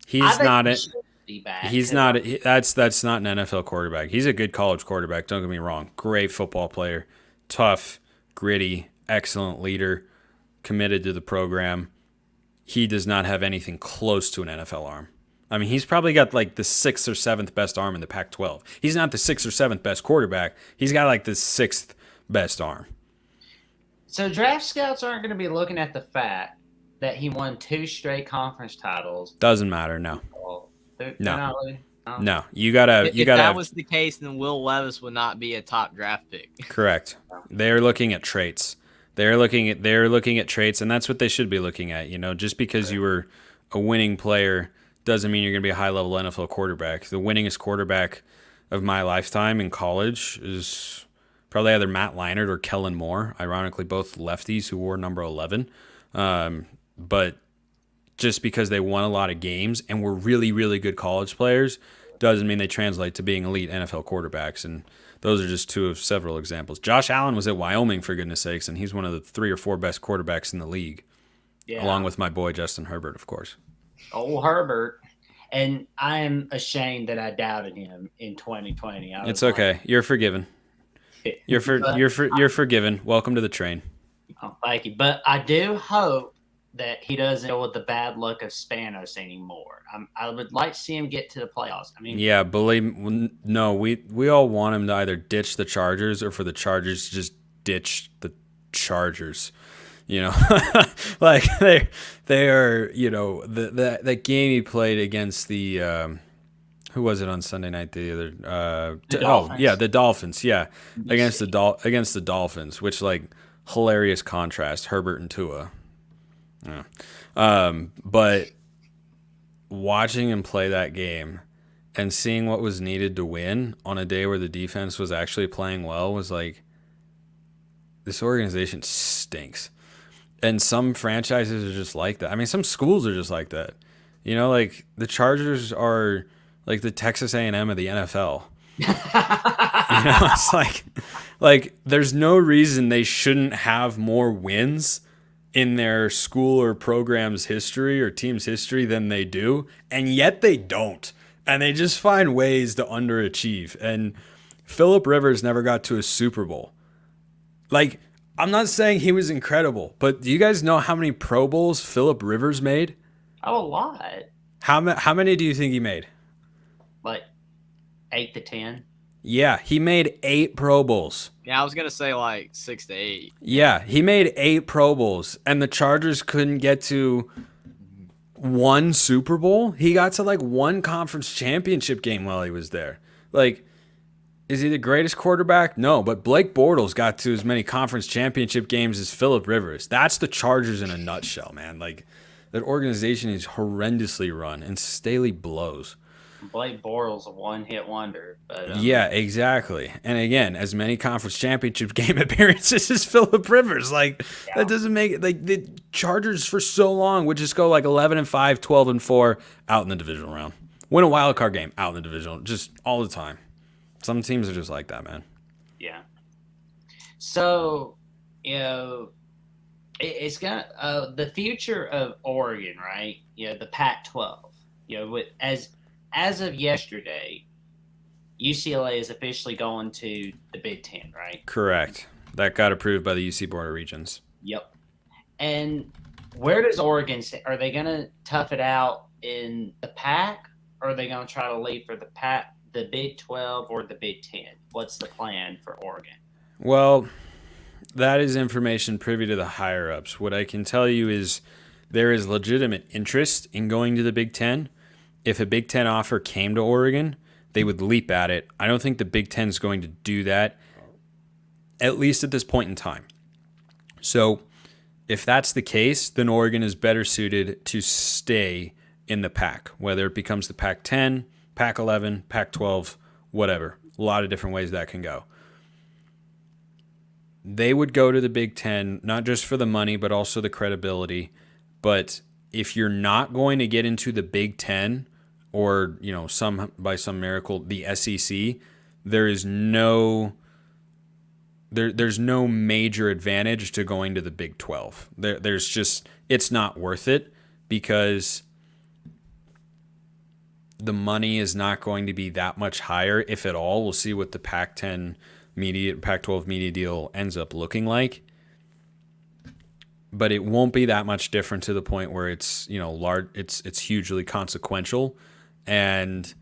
He's not it. He's not. That's not an NFL quarterback. He's a good college quarterback. Don't get me wrong. Great football player, tough, gritty, excellent leader, committed to the program. He does not have anything close to an NFL arm. I mean, he's probably got like the 6th or 7th best arm in the Pac-12. He's not the 6th or 7th best quarterback. He's got like the 6th best arm. So draft scouts aren't going to be looking at the fact that he won 2 straight conference titles. Doesn't matter, no. They're No. not really. No. No, you gotta If have, that was the case, then Will Levis would not be a top draft pick. correct. They're looking at traits. They're looking at traits, and that's what they should be looking at. Just because you were a winning player doesn't mean you're going to be a high level NFL quarterback. The winningest quarterback of my lifetime in college is probably either Matt Leinart or Kellen Moore. Ironically, both lefties who wore number 11. But just because they won a lot of games and were really, really good college players doesn't mean they translate to being elite NFL quarterbacks. And those are just two of several examples. Josh Allen was at Wyoming, for goodness sakes, and he's one of the 3 or 4 best quarterbacks in the league, along with my boy Justin Herbert, of course. Old Herbert. And I am ashamed that I doubted him in 2020. It's okay. You're forgiven. You're forgiven. Welcome to the train. Oh, thank you. But I do hope that he doesn't deal with the bad luck of Spanos anymore. I would like to see him get to the playoffs. I mean, yeah, no, we all want him to either ditch the Chargers or for the Chargers to just ditch the Chargers. Like they are. That game he played against the who was it on Sunday night? The other the Dolphins. Yeah, against the Dolphins, which hilarious contrast, Herbert and Tua. Yeah. But watching him play that game and seeing what was needed to win on a day where the defense was actually playing well was like, this organization stinks. And some franchises are just like that. I mean, some schools are just like that. The Chargers are like the Texas A&M of the NFL. It's like there's no reason they shouldn't have more wins in their school or program's history or team's history than they do, and yet they don't. And they just find ways to underachieve. And Phillip Rivers never got to a Super Bowl. I'm not saying he was incredible, but do you guys know how many Pro Bowls Phillip Rivers made? Oh, a lot. How many do you think he made? 8 to 10. Yeah, he made 8 Pro Bowls. Yeah, I was going to say 6 to 8. Yeah, he made 8 Pro Bowls, and the Chargers couldn't get to 1 Super Bowl. He got to 1 conference championship game while he was there. Is he the greatest quarterback? No, but Blake Bortles got to as many conference championship games as Phillip Rivers. That's the Chargers in a nutshell, man. That organization is horrendously run, and Staley blows. Blake Bortles a one-hit wonder. But yeah, exactly. And again, as many conference championship game appearances as Phillip Rivers. That doesn't make it. The Chargers for so long would just go 11-5, 12-4, out in the divisional round. Win a wild card game, out in the divisional, just all the time. Some teams are just like that, man. Yeah. So, it's got the future of Oregon, right? The Pac-12. As of yesterday, UCLA is officially going to the Big Ten, right? Correct. That got approved by the UC Board of Regents. Yep. And where does Oregon sit? Are they going to tough it out in the Pac, or are they going to try to leave for the Pac, the Big 12, or the Big 10? What's the plan for Oregon? Well, that is information privy to the higher-ups. What I can tell you is there is legitimate interest in going to the Big Ten. If a Big Ten offer came to Oregon, they would leap at it. I don't think the Big Ten is going to do that, at least at this point in time. So if that's the case, then Oregon is better suited to stay in the Pac, whether it becomes the Pac-10, Pac-11, Pac-12, whatever. A lot of different ways that can go. They would go to the Big Ten, not just for the money, but also the credibility. But if you're not going to get into the Big Ten, or by some miracle the SEC, there's no major advantage to going to the Big 12. There's just, it's not worth it, because the money is not going to be that much higher, if at all. We'll see what the Pac-10 media, Pac-12 media deal ends up looking like. But it won't be that much different to the point where it's, large, it's hugely consequential. And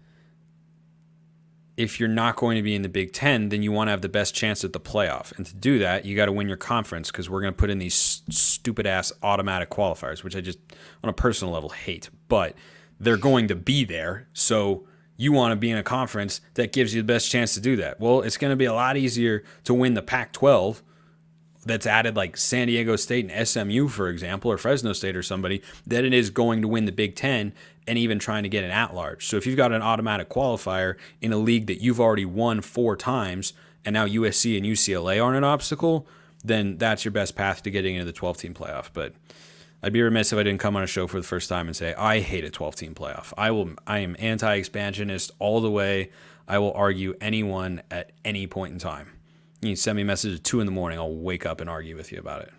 if you're not going to be in the Big Ten, then you want to have the best chance at the playoff. And to do that, you got to win your conference, because we're going to put in these stupid ass automatic qualifiers, which I just, on a personal level, hate. But they're going to be there. So you want to be in a conference that gives you the best chance to do that. Well, it's going to be a lot easier to win the Pac-12 that's added like San Diego State and SMU, for example, or Fresno State or somebody, than it is going to win the Big Ten and even trying to get an at-large. So if you've got an automatic qualifier in a league that you've already won 4 times and now USC and UCLA aren't an obstacle, then that's your best path to getting into the 12-team playoff. But I'd be remiss if I didn't come on a show for the first time and say I hate a 12-team playoff. I am anti-expansionist all the way. I will argue anyone at any point in time. You can send me a message at 2 a.m. I'll wake up and argue with you about it.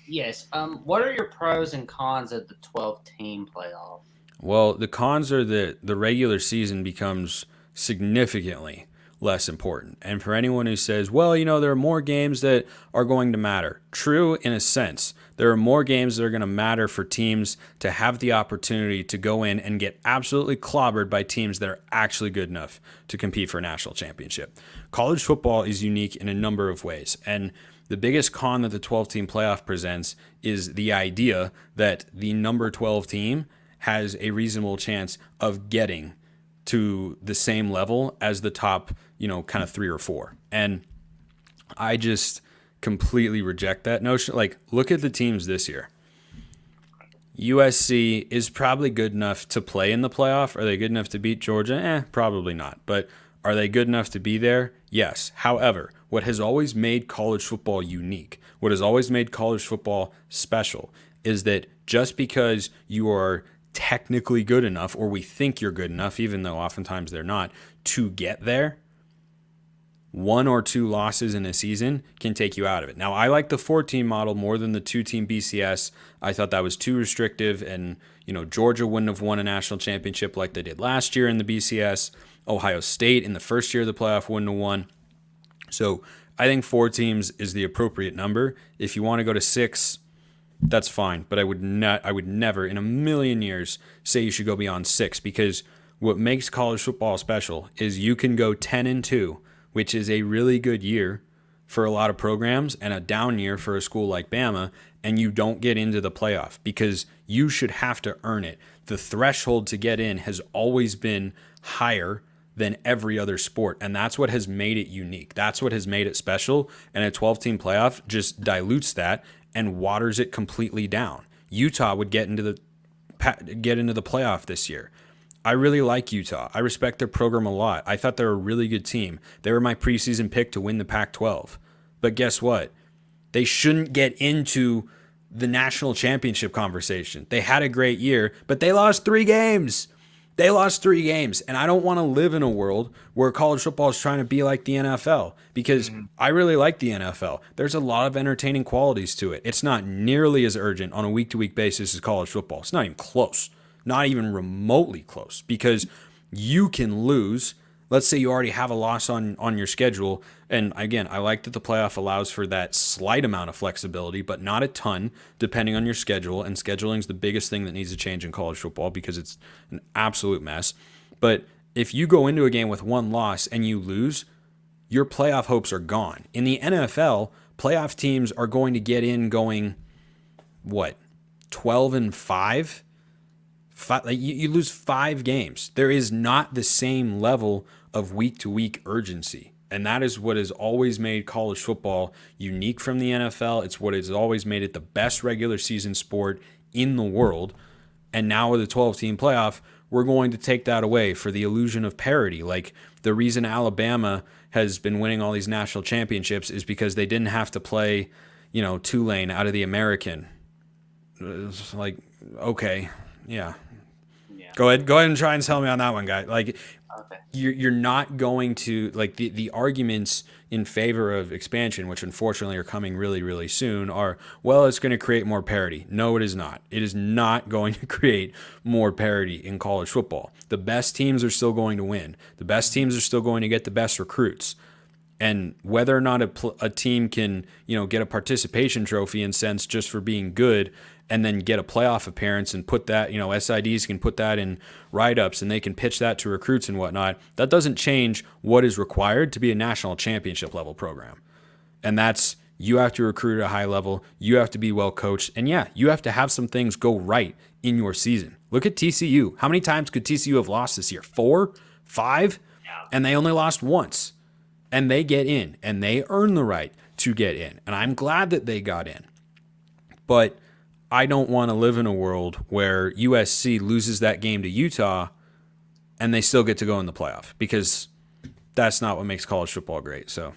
Yes. What are your pros and cons of the 12-team playoff? Well, the cons are that the regular season becomes significantly less important. And for anyone who says, well, there are more games that are going to matter. True, in a sense. There are more games that are going to matter for teams to have the opportunity to go in and get absolutely clobbered by teams that are actually good enough to compete for a national championship. College football is unique in a number of ways. And the biggest con that the 12-team playoff presents is the idea that the number 12 team has a reasonable chance of getting to the same level as the top, kind of 3 or 4. And I just completely reject that notion. Like, look at the teams this year. USC is probably good enough to play in the playoff. Are they good enough to beat Georgia? Probably not. But are they good enough to be there? Yes. However, what has always made college football unique, what has always made college football special, is that just because you are technically good enough, or we think you're good enough, even though oftentimes they're not, to get there, 1 or 2 losses in a season can take you out of it. Now, I like the 4-team model more than the 2-team BCS. I thought that was too restrictive, and Georgia wouldn't have won a national championship like they did last year in the BCS. Ohio State in the first year of the playoff wouldn't have won. So I think 4 teams is the appropriate number. If you want to go to 6, that's fine, but I would never in a million years say you should go beyond 6, because what makes college football special is you can go 10-2, which is a really good year for a lot of programs and a down year for a school like Bama, and you don't get into the playoff because you should have to earn it. The threshold to get in has always been higher than every other sport, and that's what has made it unique. That's what has made it special, and a 12-team playoff just dilutes that and waters it completely down. Utah would get into the playoff this year. I really like Utah. I respect their program a lot. I thought they were a really good team. They were my preseason pick to win the Pac-12. But guess what? They shouldn't get into the national championship conversation. They had a great year, but they lost 3 games. They lost 3 games, and I don't want to live in a world where college football is trying to be like the NFL, because I really like the NFL. There's a lot of entertaining qualities to it. It's not nearly as urgent on a week-to-week basis as college football. It's not even close, not even remotely close, because you can lose. Let's say you already have a loss on your schedule. And again, I like that the playoff allows for that slight amount of flexibility, but not a ton, depending on your schedule. And scheduling is the biggest thing that needs to change in college football because it's an absolute mess. But if you go into a game with 1 loss and you lose, your playoff hopes are gone. In the NFL, playoff teams are going to get in going, 12-5? You lose 5 games. There is not the same level of week-to-week urgency. And that is what has always made college football unique from the NFL. It's what has always made it the best regular season sport in the world. And now with the 12-team playoff, we're going to take that away for the illusion of parity. Like, the reason Alabama has been winning all these national championships is because they didn't have to play, Tulane out of the American. It's like, okay, yeah. Go ahead and try and tell me on that one, guy. Like, okay. You're not going to, like, the arguments in favor of expansion, which unfortunately are coming really, really soon, are, well, it's going to create more parity. No, it is not. It is not going to create more parity in college football. The best teams are still going to win. The best teams are still going to get the best recruits. And whether or not a team can, get a participation trophy in sense just for being good, and then get a playoff appearance and put that, SIDs can put that in write-ups and they can pitch that to recruits and whatnot, that doesn't change what is required to be a national championship level program. And that's You have to recruit at a high level. You have to be well coached. And yeah, you have to have some things go right in your season. Look at TCU. How many times could TCU have lost this year? 4, 5? And they only lost once. And they get in, and they earn the right to get in. And I'm glad that they got in. But I don't want to live in a world where USC loses that game to Utah and they still get to go in the playoff, because that's not what makes college football great. So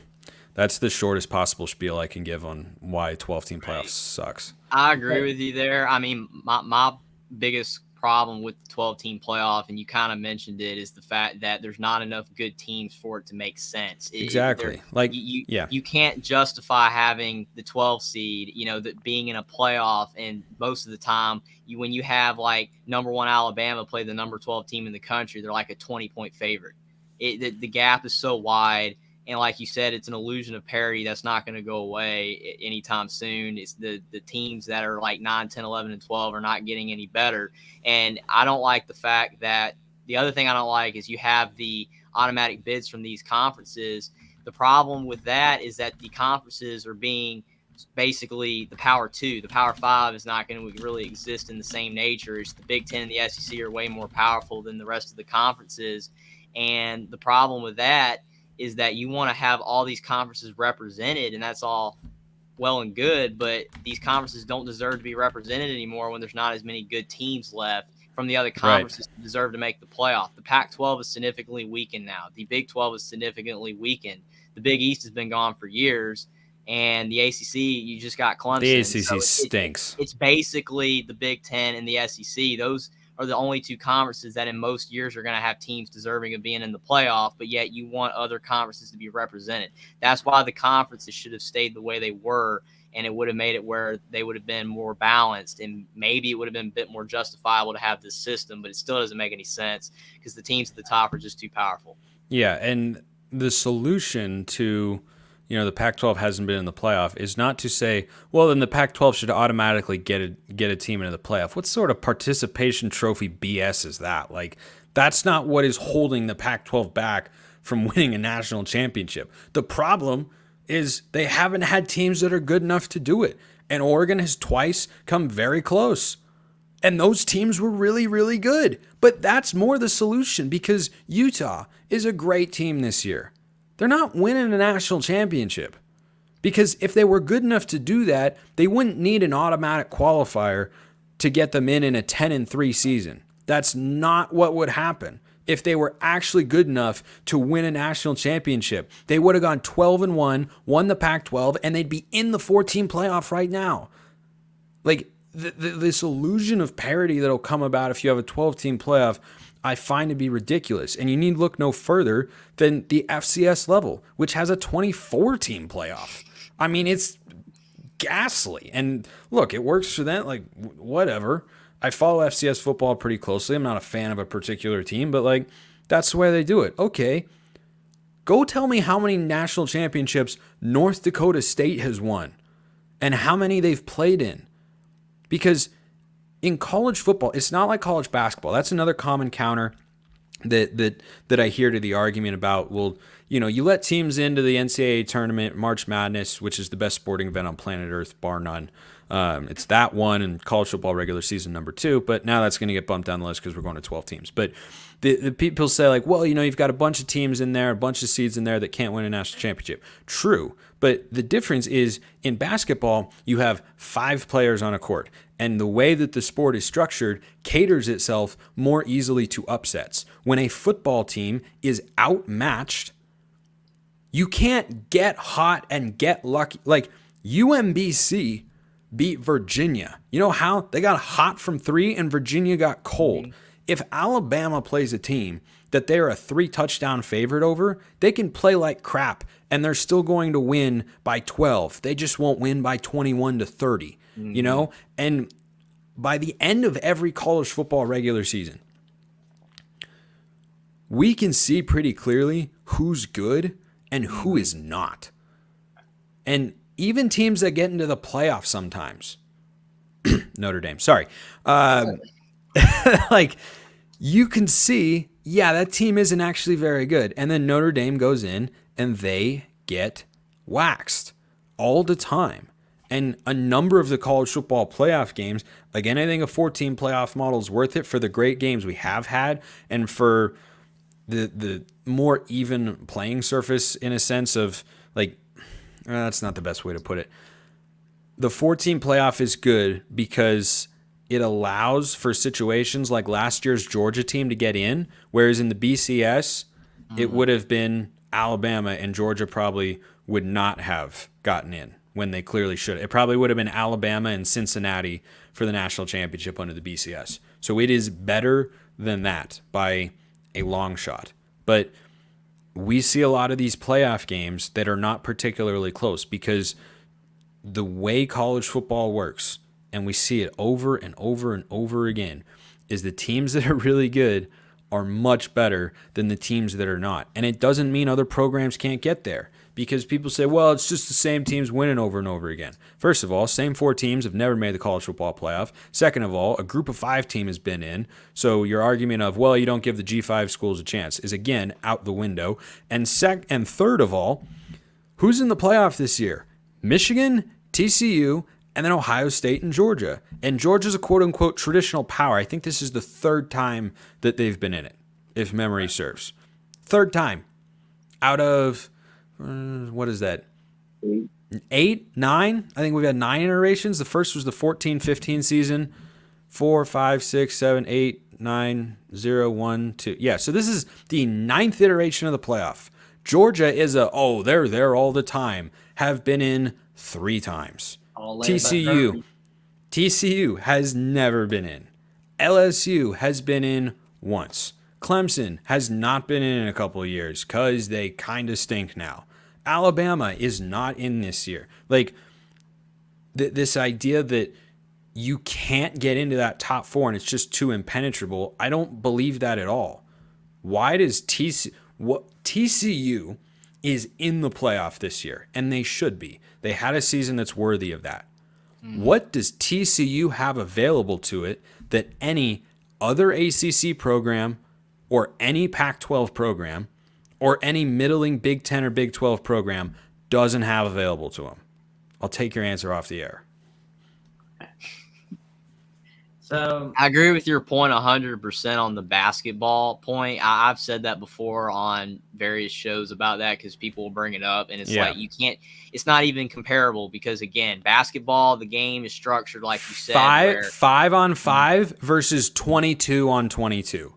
that's the shortest possible spiel I can give on why 12-team playoffs sucks. I agree with you there. I mean, my biggest problem with the 12-team playoff, and you kind of mentioned it, is the fact that there's not enough good teams for it to make sense. Exactly. Like, you can't justify having the 12 seed, that being in a playoff, and most of the time when you have like number 1 Alabama play the number 12 team in the country, they're like a 20-point favorite. The gap is so wide. And like you said, it's an illusion of parity that's not going to go away anytime soon. It's the teams that are like 9, 10, 11, and 12 are not getting any better. And I don't like the fact that the other thing I don't like is you have the automatic bids from these conferences. The problem with that is that the conferences are being basically the Power 2. The Power 5 is not going to really exist in the same nature. It's the Big Ten and the SEC are way more powerful than the rest of the conferences. And the problem with that is that you want to have all these conferences represented, and that's all well and good, but these conferences don't deserve to be represented anymore when there's not as many good teams left from the other conferences that deserve to make the playoff. The Pac-12 is significantly weakened now. The Big 12 is significantly weakened. The Big East has been gone for years, and the ACC, you just got Clemson. The ACC stinks. It's basically the Big Ten and the SEC. Those are the only two conferences that in most years are going to have teams deserving of being in the playoff, but yet you want other conferences to be represented. That's why the conferences should have stayed the way they were, and it would have made it where they would have been more balanced, and maybe it would have been a bit more justifiable to have this system, but it still doesn't make any sense because the teams at the top are just too powerful. Yeah, and the solution to the Pac-12 hasn't been in the playoff is not to say, well, then the Pac-12 should automatically get a team into the playoff. What sort of participation trophy BS is that? Like, that's not what is holding the Pac-12 back from winning a national championship. The problem is they haven't had teams that are good enough to do it. And Oregon has twice come very close. And those teams were really, really good. But that's more the solution, because Utah is a great team this year. They're not winning a national championship, because if they were good enough to do that, they wouldn't need an automatic qualifier to get them in a 10-3 season. That's not what would happen. If they were actually good enough to win a national championship, they would have gone 12-1, won the Pac-12, and they'd be in the 14 playoff right now. Like, this illusion of parity that'll come about if you have a 12-team playoff, I find to be ridiculous. And you need look no further than the FCS level, which has a 24-team playoff. I mean, it's ghastly. And look, it works for them. Like, whatever. I follow FCS football pretty closely. I'm not a fan of a particular team, but like, that's the way they do it. Okay. Go tell me how many national championships North Dakota State has won and how many they've played in. Because in college football, it's not like college basketball. That's another common counter that I hear to the argument about, well, you let teams into the NCAA tournament, March Madness, which is the best sporting event on planet Earth, bar none. It's that one and college football regular season number 2, but now that's going to get bumped down the list because we're going to 12 teams. But the people say like, well, you've got a bunch of teams in there, a bunch of seeds in there that can't win a national championship. True, but the difference is in basketball, you have 5 players on a court. And the way that the sport is structured caters itself more easily to upsets. When a football team is outmatched, you can't get hot and get lucky. Like UMBC beat Virginia. You know how? They got hot from 3 and Virginia got cold. Mm-hmm. If Alabama plays a team that they're a 3-touchdown favorite over, they can play like crap and they're still going to win by 12. They just won't win by 21-30. Mm-hmm. And by the end of every college football regular season, we can see pretty clearly who's good and who is not. And even teams that get into the playoffs sometimes, Notre Dame, sorry. Like, you can see, yeah, that team isn't actually very good. And then Notre Dame goes in and they get waxed. all the time. And a number of the college football playoff games, again, I think a 14 playoff model is worth it for the great games we have had and for the more even playing surface in a sense of like, that's not the best way to put it. The 14 playoff is good because it allows for situations like last year's Georgia team to get in, whereas in the BCS, it would have been Alabama and Georgia probably would not have gotten in when they clearly should. It probably would have been Alabama and Cincinnati for the national championship under the BCS. So it is better than that by a long shot. But we see a lot of these playoff games that are not particularly close because the way college football works, and we see it over and over and over again, is the teams that are really good are much better than the teams that are not. And it doesn't mean other programs can't get there because people say, well, it's just the same teams winning over and over again. First of all, same 4 teams have never made the college football playoff. Second of all, a group of 5 team has been in. So your argument of, well, you don't give the G5 schools a chance is again out the window. And third of all, who's in the playoff this year? Michigan, TCU, and then Ohio State and Georgia. And Georgia's a quote-unquote traditional power. I think this is the 3rd time that they've been in it, if memory serves. 3rd time. Out of, what is that? 8, 9? I think we've got 9 iterations. The first was the 14-15 season. 4, 5, 6, 7, 8, 9, 0, 1, 2. Yeah, so this is the 9th iteration of the playoff. Georgia is they're there all the time. Have been in 3 times. TCU has never been in. LSU has been in once. Clemson has not been in a couple of years because they kind of stink now. Alabama is not in this year. Like, this idea that you can't get into that top 4 and it's just too impenetrable, I don't believe that at all. Why does TCU is in the playoff this year, and they should be. They had a season that's worthy of that. What does TCU have available to it that any other ACC program or any Pac-12 program or any middling Big 10 or Big 12 program doesn't have available to them? I'll take your answer off the air. So I agree with your point 100% on the basketball point. I've said that before on various shows about that because people will bring it up, and it's like you can't. It's not even comparable because again, basketball, the game is structured like you said, 5 on 5 versus 22 on 22.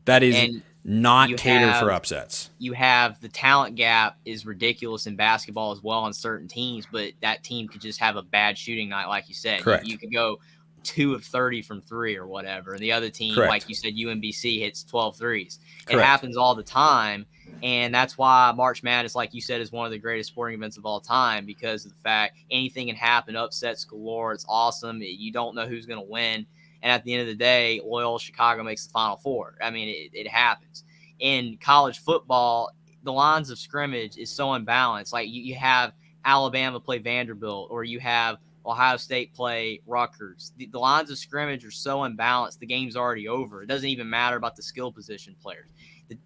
That is not catered for upsets. You have the talent gap is ridiculous in basketball as well on certain teams, but that team could just have a bad shooting night, like you said. Correct. You could go 2 of 30 from 3 or whatever. And the other team, Correct. like you said, UMBC hits 12 threes. Correct. It happens all the time. And that's why March Madness, like you said, is one of the greatest sporting events of all time because of the fact anything can happen, upsets galore. It's awesome. You don't know who's going to win. And at the end of the day, Loyola Chicago makes the Final Four. I mean, it happens. In college football, the lines of scrimmage is so unbalanced. Like you have Alabama play Vanderbilt, or you have Ohio State play Rutgers. The lines of scrimmage are so unbalanced, the game's already over. It doesn't even matter about the skill position players.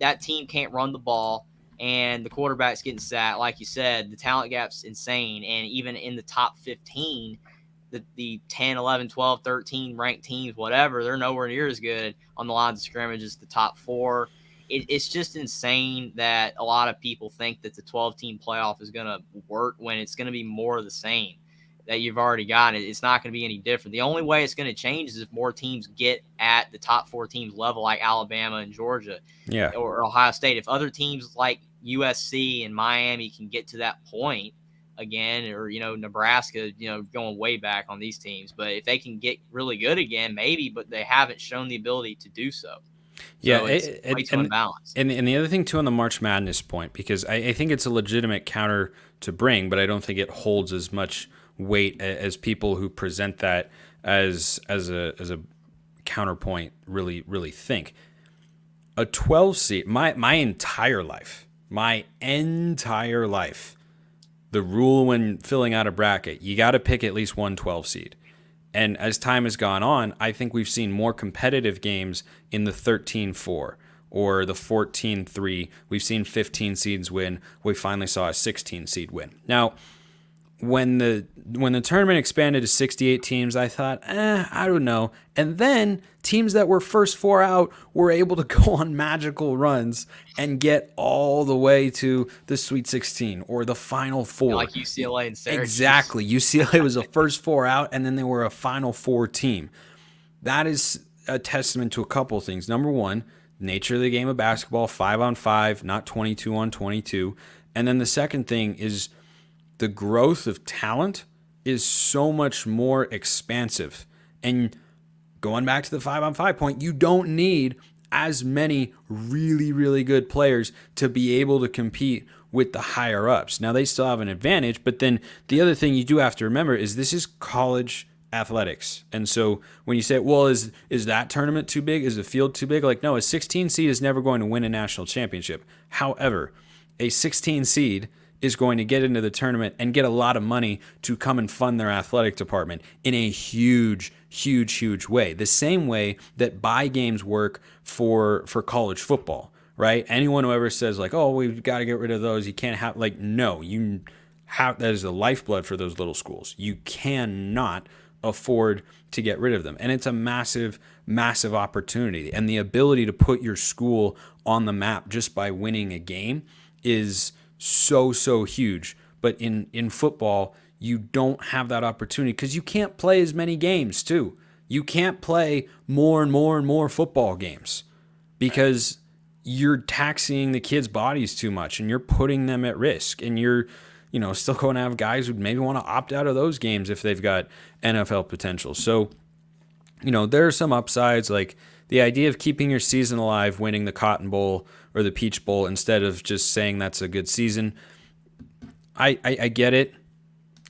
That team can't run the ball, and the quarterback's getting sacked. Like you said, the talent gap's insane. And even in the top 15, the 10, 11, 12, 13 ranked teams, whatever, they're nowhere near as good on the lines of scrimmage as the top 4. It's just insane that a lot of people think that the 12-team playoff is going to work when it's going to be more of the same that you've already got. It's not going to be any different. The only way it's going to change is if more teams get at the top 4 teams level, like Alabama and Georgia, or Ohio State. If other teams like USC and Miami can get to that point again, or Nebraska, going way back on these teams, but if they can get really good again, maybe, but they haven't shown the ability to do so. It's way too unbalanced. And the other thing too on the March Madness point, because I think it's a legitimate counter to bring, but I don't think it holds as much weight as people who present that as a counterpoint really think. A 12 seed, my entire life, the rule when filling out a bracket, you got to pick at least one 12 seed. And as time has gone on, I think we've seen more competitive games in the 13-4 or the 14-3. We've seen 15 seeds win. We finally saw a 16 seed win. Now, when the tournament expanded to 68 teams, I thought, I don't know. And then teams that were first 4 out were able to go on magical runs and get all the way to the Sweet 16 or the Final Four. Like UCLA and Syracuse. Exactly. UCLA was a first 4 out, and then they were a Final Four team. That is a testament to a couple of things. Number one, nature of the game of basketball, 5-on-5, not 22-on-22. And then the second thing is the growth of talent is so much more expansive. And going back to the 5-on-5 point, you don't need as many really, really good players to be able to compete with the higher ups. Now, they still have an advantage, but then the other thing you do have to remember is this is college athletics. And so when you say, well, is that tournament too big? Is the field too big? Like, no, a 16 seed is never going to win a national championship. However, a 16 seed is going to get into the tournament and get a lot of money to come and fund their athletic department in a huge, huge, huge way. The same way that buy games work for college football, right? Anyone who ever says like, oh, we've got to get rid of those, you can't have, like, no, you have, that is the lifeblood for those little schools. You cannot afford to get rid of them. And it's a massive, massive opportunity. And the ability to put your school on the map just by winning a game is so huge. But in football, you don't have that opportunity because you can't play as many games too. You can't play more and more football games because you're taxing the kids' bodies too much and you're putting them at risk, and you're, you know, still going to have guys who maybe want to opt out of those games if they've got NFL potential. So, you know, there are some upsides, like the idea of keeping your season alive, winning the Cotton Bowl or the Peach Bowl instead of just saying that's a good season. I get it.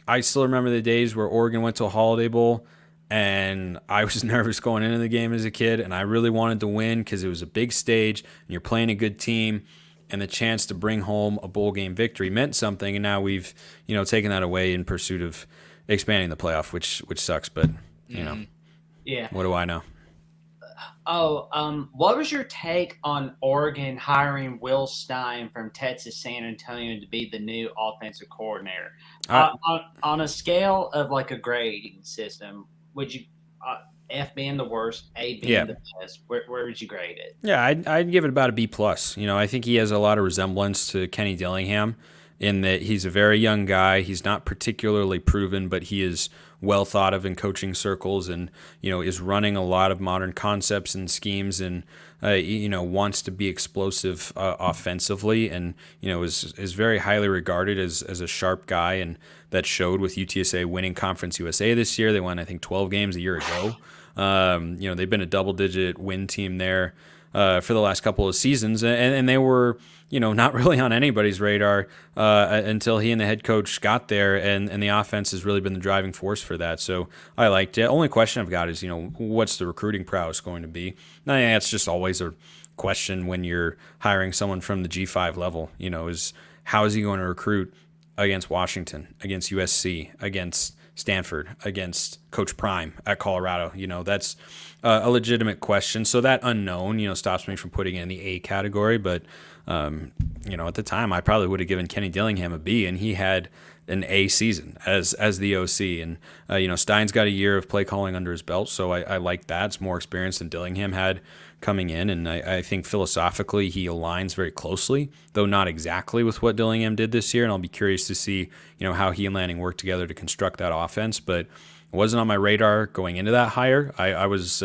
I still remember the days where Oregon went to a Holiday Bowl and I was nervous going into the game as a kid, and I really wanted to win because it was a big stage and you're playing a good team, and the chance to bring home a bowl game victory meant something. And now we've, you know, taken that away in pursuit of expanding the playoff, which sucks, but you know, yeah. What do I know? Oh, what was your take on Oregon hiring Will Stein from Texas San Antonio to be the new offensive coordinator? On a scale of like a grading system, would you F being the worst, A being the best, where would you grade it? Yeah, I'd give it about a B+. You know, I think he has a lot of resemblance to Kenny Dillingham in that he's a very young guy. He's not particularly proven, but he is well thought of in coaching circles, and, you know, is running a lot of modern concepts and schemes, and you know, wants to be explosive offensively, and, you know, is very highly regarded as a sharp guy, and that showed with UTSA winning Conference USA this year. They won, I think, 12 games a year ago. You know, they've been a double-digit win team there for the last couple of seasons, and they were, you know, not really on anybody's radar until he and the head coach got there, and the offense has really been the driving force for that. So I liked it. Only question I've got is, you know, what's the recruiting prowess going to be? I mean, that's just always a question when you're hiring someone from the G5 level. You know, is how is he going to recruit against Washington, against USC, against Stanford, against Coach Prime at Colorado? You know, that's a legitimate question. So that unknown, you know, stops me from putting it in the A category. But, you know, at the time, I probably would have given Kenny Dillingham a B, and he had an A season as the OC. And, you know, Stein's got a year of play calling under his belt, so I like that. It's more experience than Dillingham had coming in, and I think philosophically he aligns very closely, though not exactly with what Dillingham did this year, and I'll be curious to see, you know, how he and Lanning work together to construct that offense. But it wasn't on my radar going into that hire. I was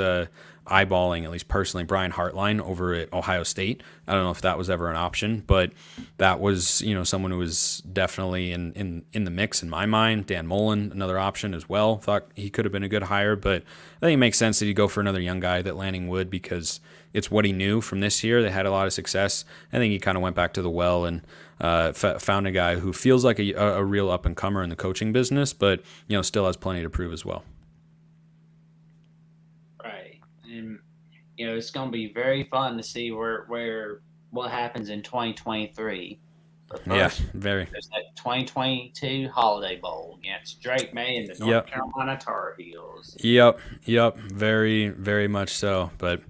eyeballing, at least personally, Brian Hartline over at Ohio State. I don't know if that was ever an option, but that was, you know, someone who was definitely in the mix in my mind. Dan Mullen, another option as well. Thought he could have been a good hire, but I think it makes sense that you go for another young guy that Lanning would, because it's what he knew from this year. They had a lot of success. I think he kind of went back to the well and found a guy who feels like a real up-and-comer in the coaching business, but, you know, still has plenty to prove as well. Right. And, you know, it's going to be very fun to see what happens in 2023. But first, very. There's that 2022 Holiday Bowl against Drake May and the North Carolina Tar Heels. Yep. Very, very much so. But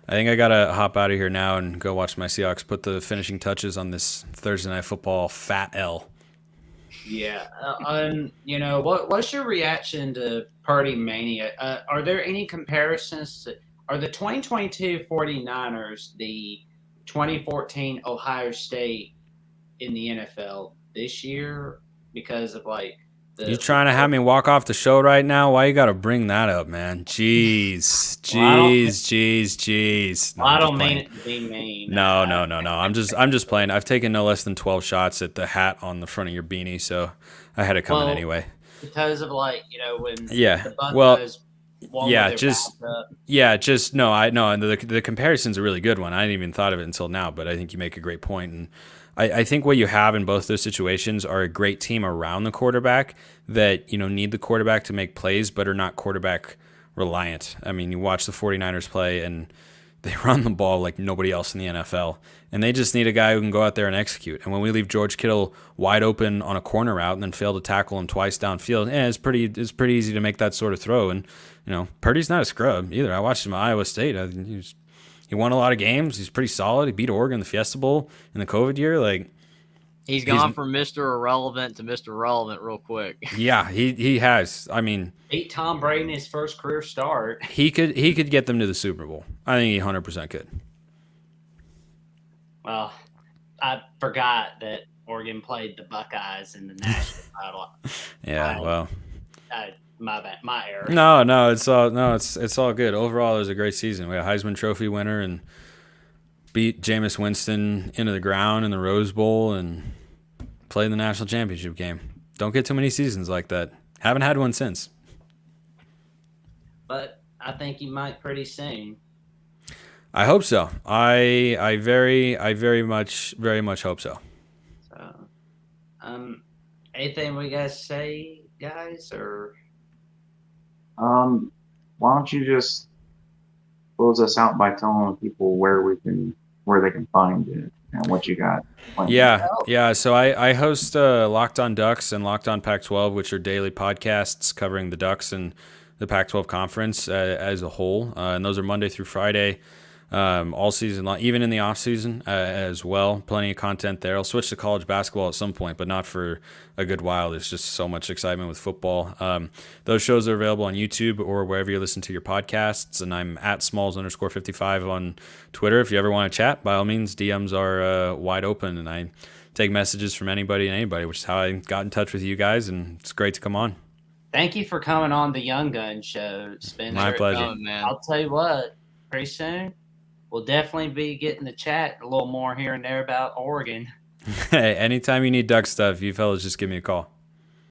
I think I got to hop out of here now and go watch my Seahawks put the finishing touches on this Thursday Night Football fat L. Yeah. What's your reaction to Purdy Mania? Are there any comparisons to are the 2022 49ers the 2014 Ohio State in the NFL this year because of like You the trying to have me walk off the show right now? Why you got to bring that up, man? Jeez, well, I don't jeez. No, well, I I'm just don't mean playing. it to be mean. No. I'm just playing. I've taken no less than 12 shots at the hat on the front of your beanie, so I had it coming Well, anyway. because of when Yeah. the Well, Buckeyes won yeah, with their backup. just no, I know, and the comparison's a really good one. I didn't even thought of it until now, but I think you make a great point, and I think what you have in both those situations are a great team around the quarterback that need the quarterback to make plays, but are not quarterback reliant. I mean, you watch the 49ers play, and they run the ball like nobody else in the NFL, and they just need a guy who can go out there and execute. And when we leave George Kittle wide open on a corner route and then fail to tackle him twice downfield, it's pretty easy to make that sort of throw. And Purdy's not a scrub either. I watched him at Iowa State. He won a lot of games. He's pretty solid. He beat Oregon in the Fiesta Bowl in the COVID year. Like He's gone from Mr. Irrelevant to Mr. Relevant real quick. yeah, he has. I mean, Beat Tom Brady in his first career start. he could get them to the Super Bowl. I think he 100% could. Well, I forgot that Oregon played the Buckeyes in the national title. Yeah, well, My bad, my error. It's all good. Overall, it was a great season. We had a Heisman Trophy winner and beat Jameis Winston into the ground in the Rose Bowl and played the national championship game. Don't get too many seasons like that. Haven't had one since. But I think you might pretty soon. I hope so. I very much hope so. So, anything we guys say, guys, or Why don't you just close us out by telling people where they can find it and what you got planned? Yeah. So I host Locked On Ducks and Locked On Pac-12, which are daily podcasts covering the Ducks and the Pac-12 conference as a whole, and those are Monday through Friday. All season long, even in the off season as well. Plenty of content there. I'll switch to college basketball at some point, but not for a good while. There's just so much excitement with football. Those shows are available on YouTube or wherever you listen to your podcasts. And I'm at Smalls_55 on Twitter. If you ever want to chat, by all means, DMs are wide open, and I take messages from anybody and anybody, which is how I got in touch with you guys. And it's great to come on. thank you for coming on the Young Gun Show, Spencer. My pleasure. Oh, man. I'll tell you what, pretty soon we'll definitely be getting to chat a little more here and there about Oregon. Hey, anytime you need Duck stuff, you fellas just give me a call.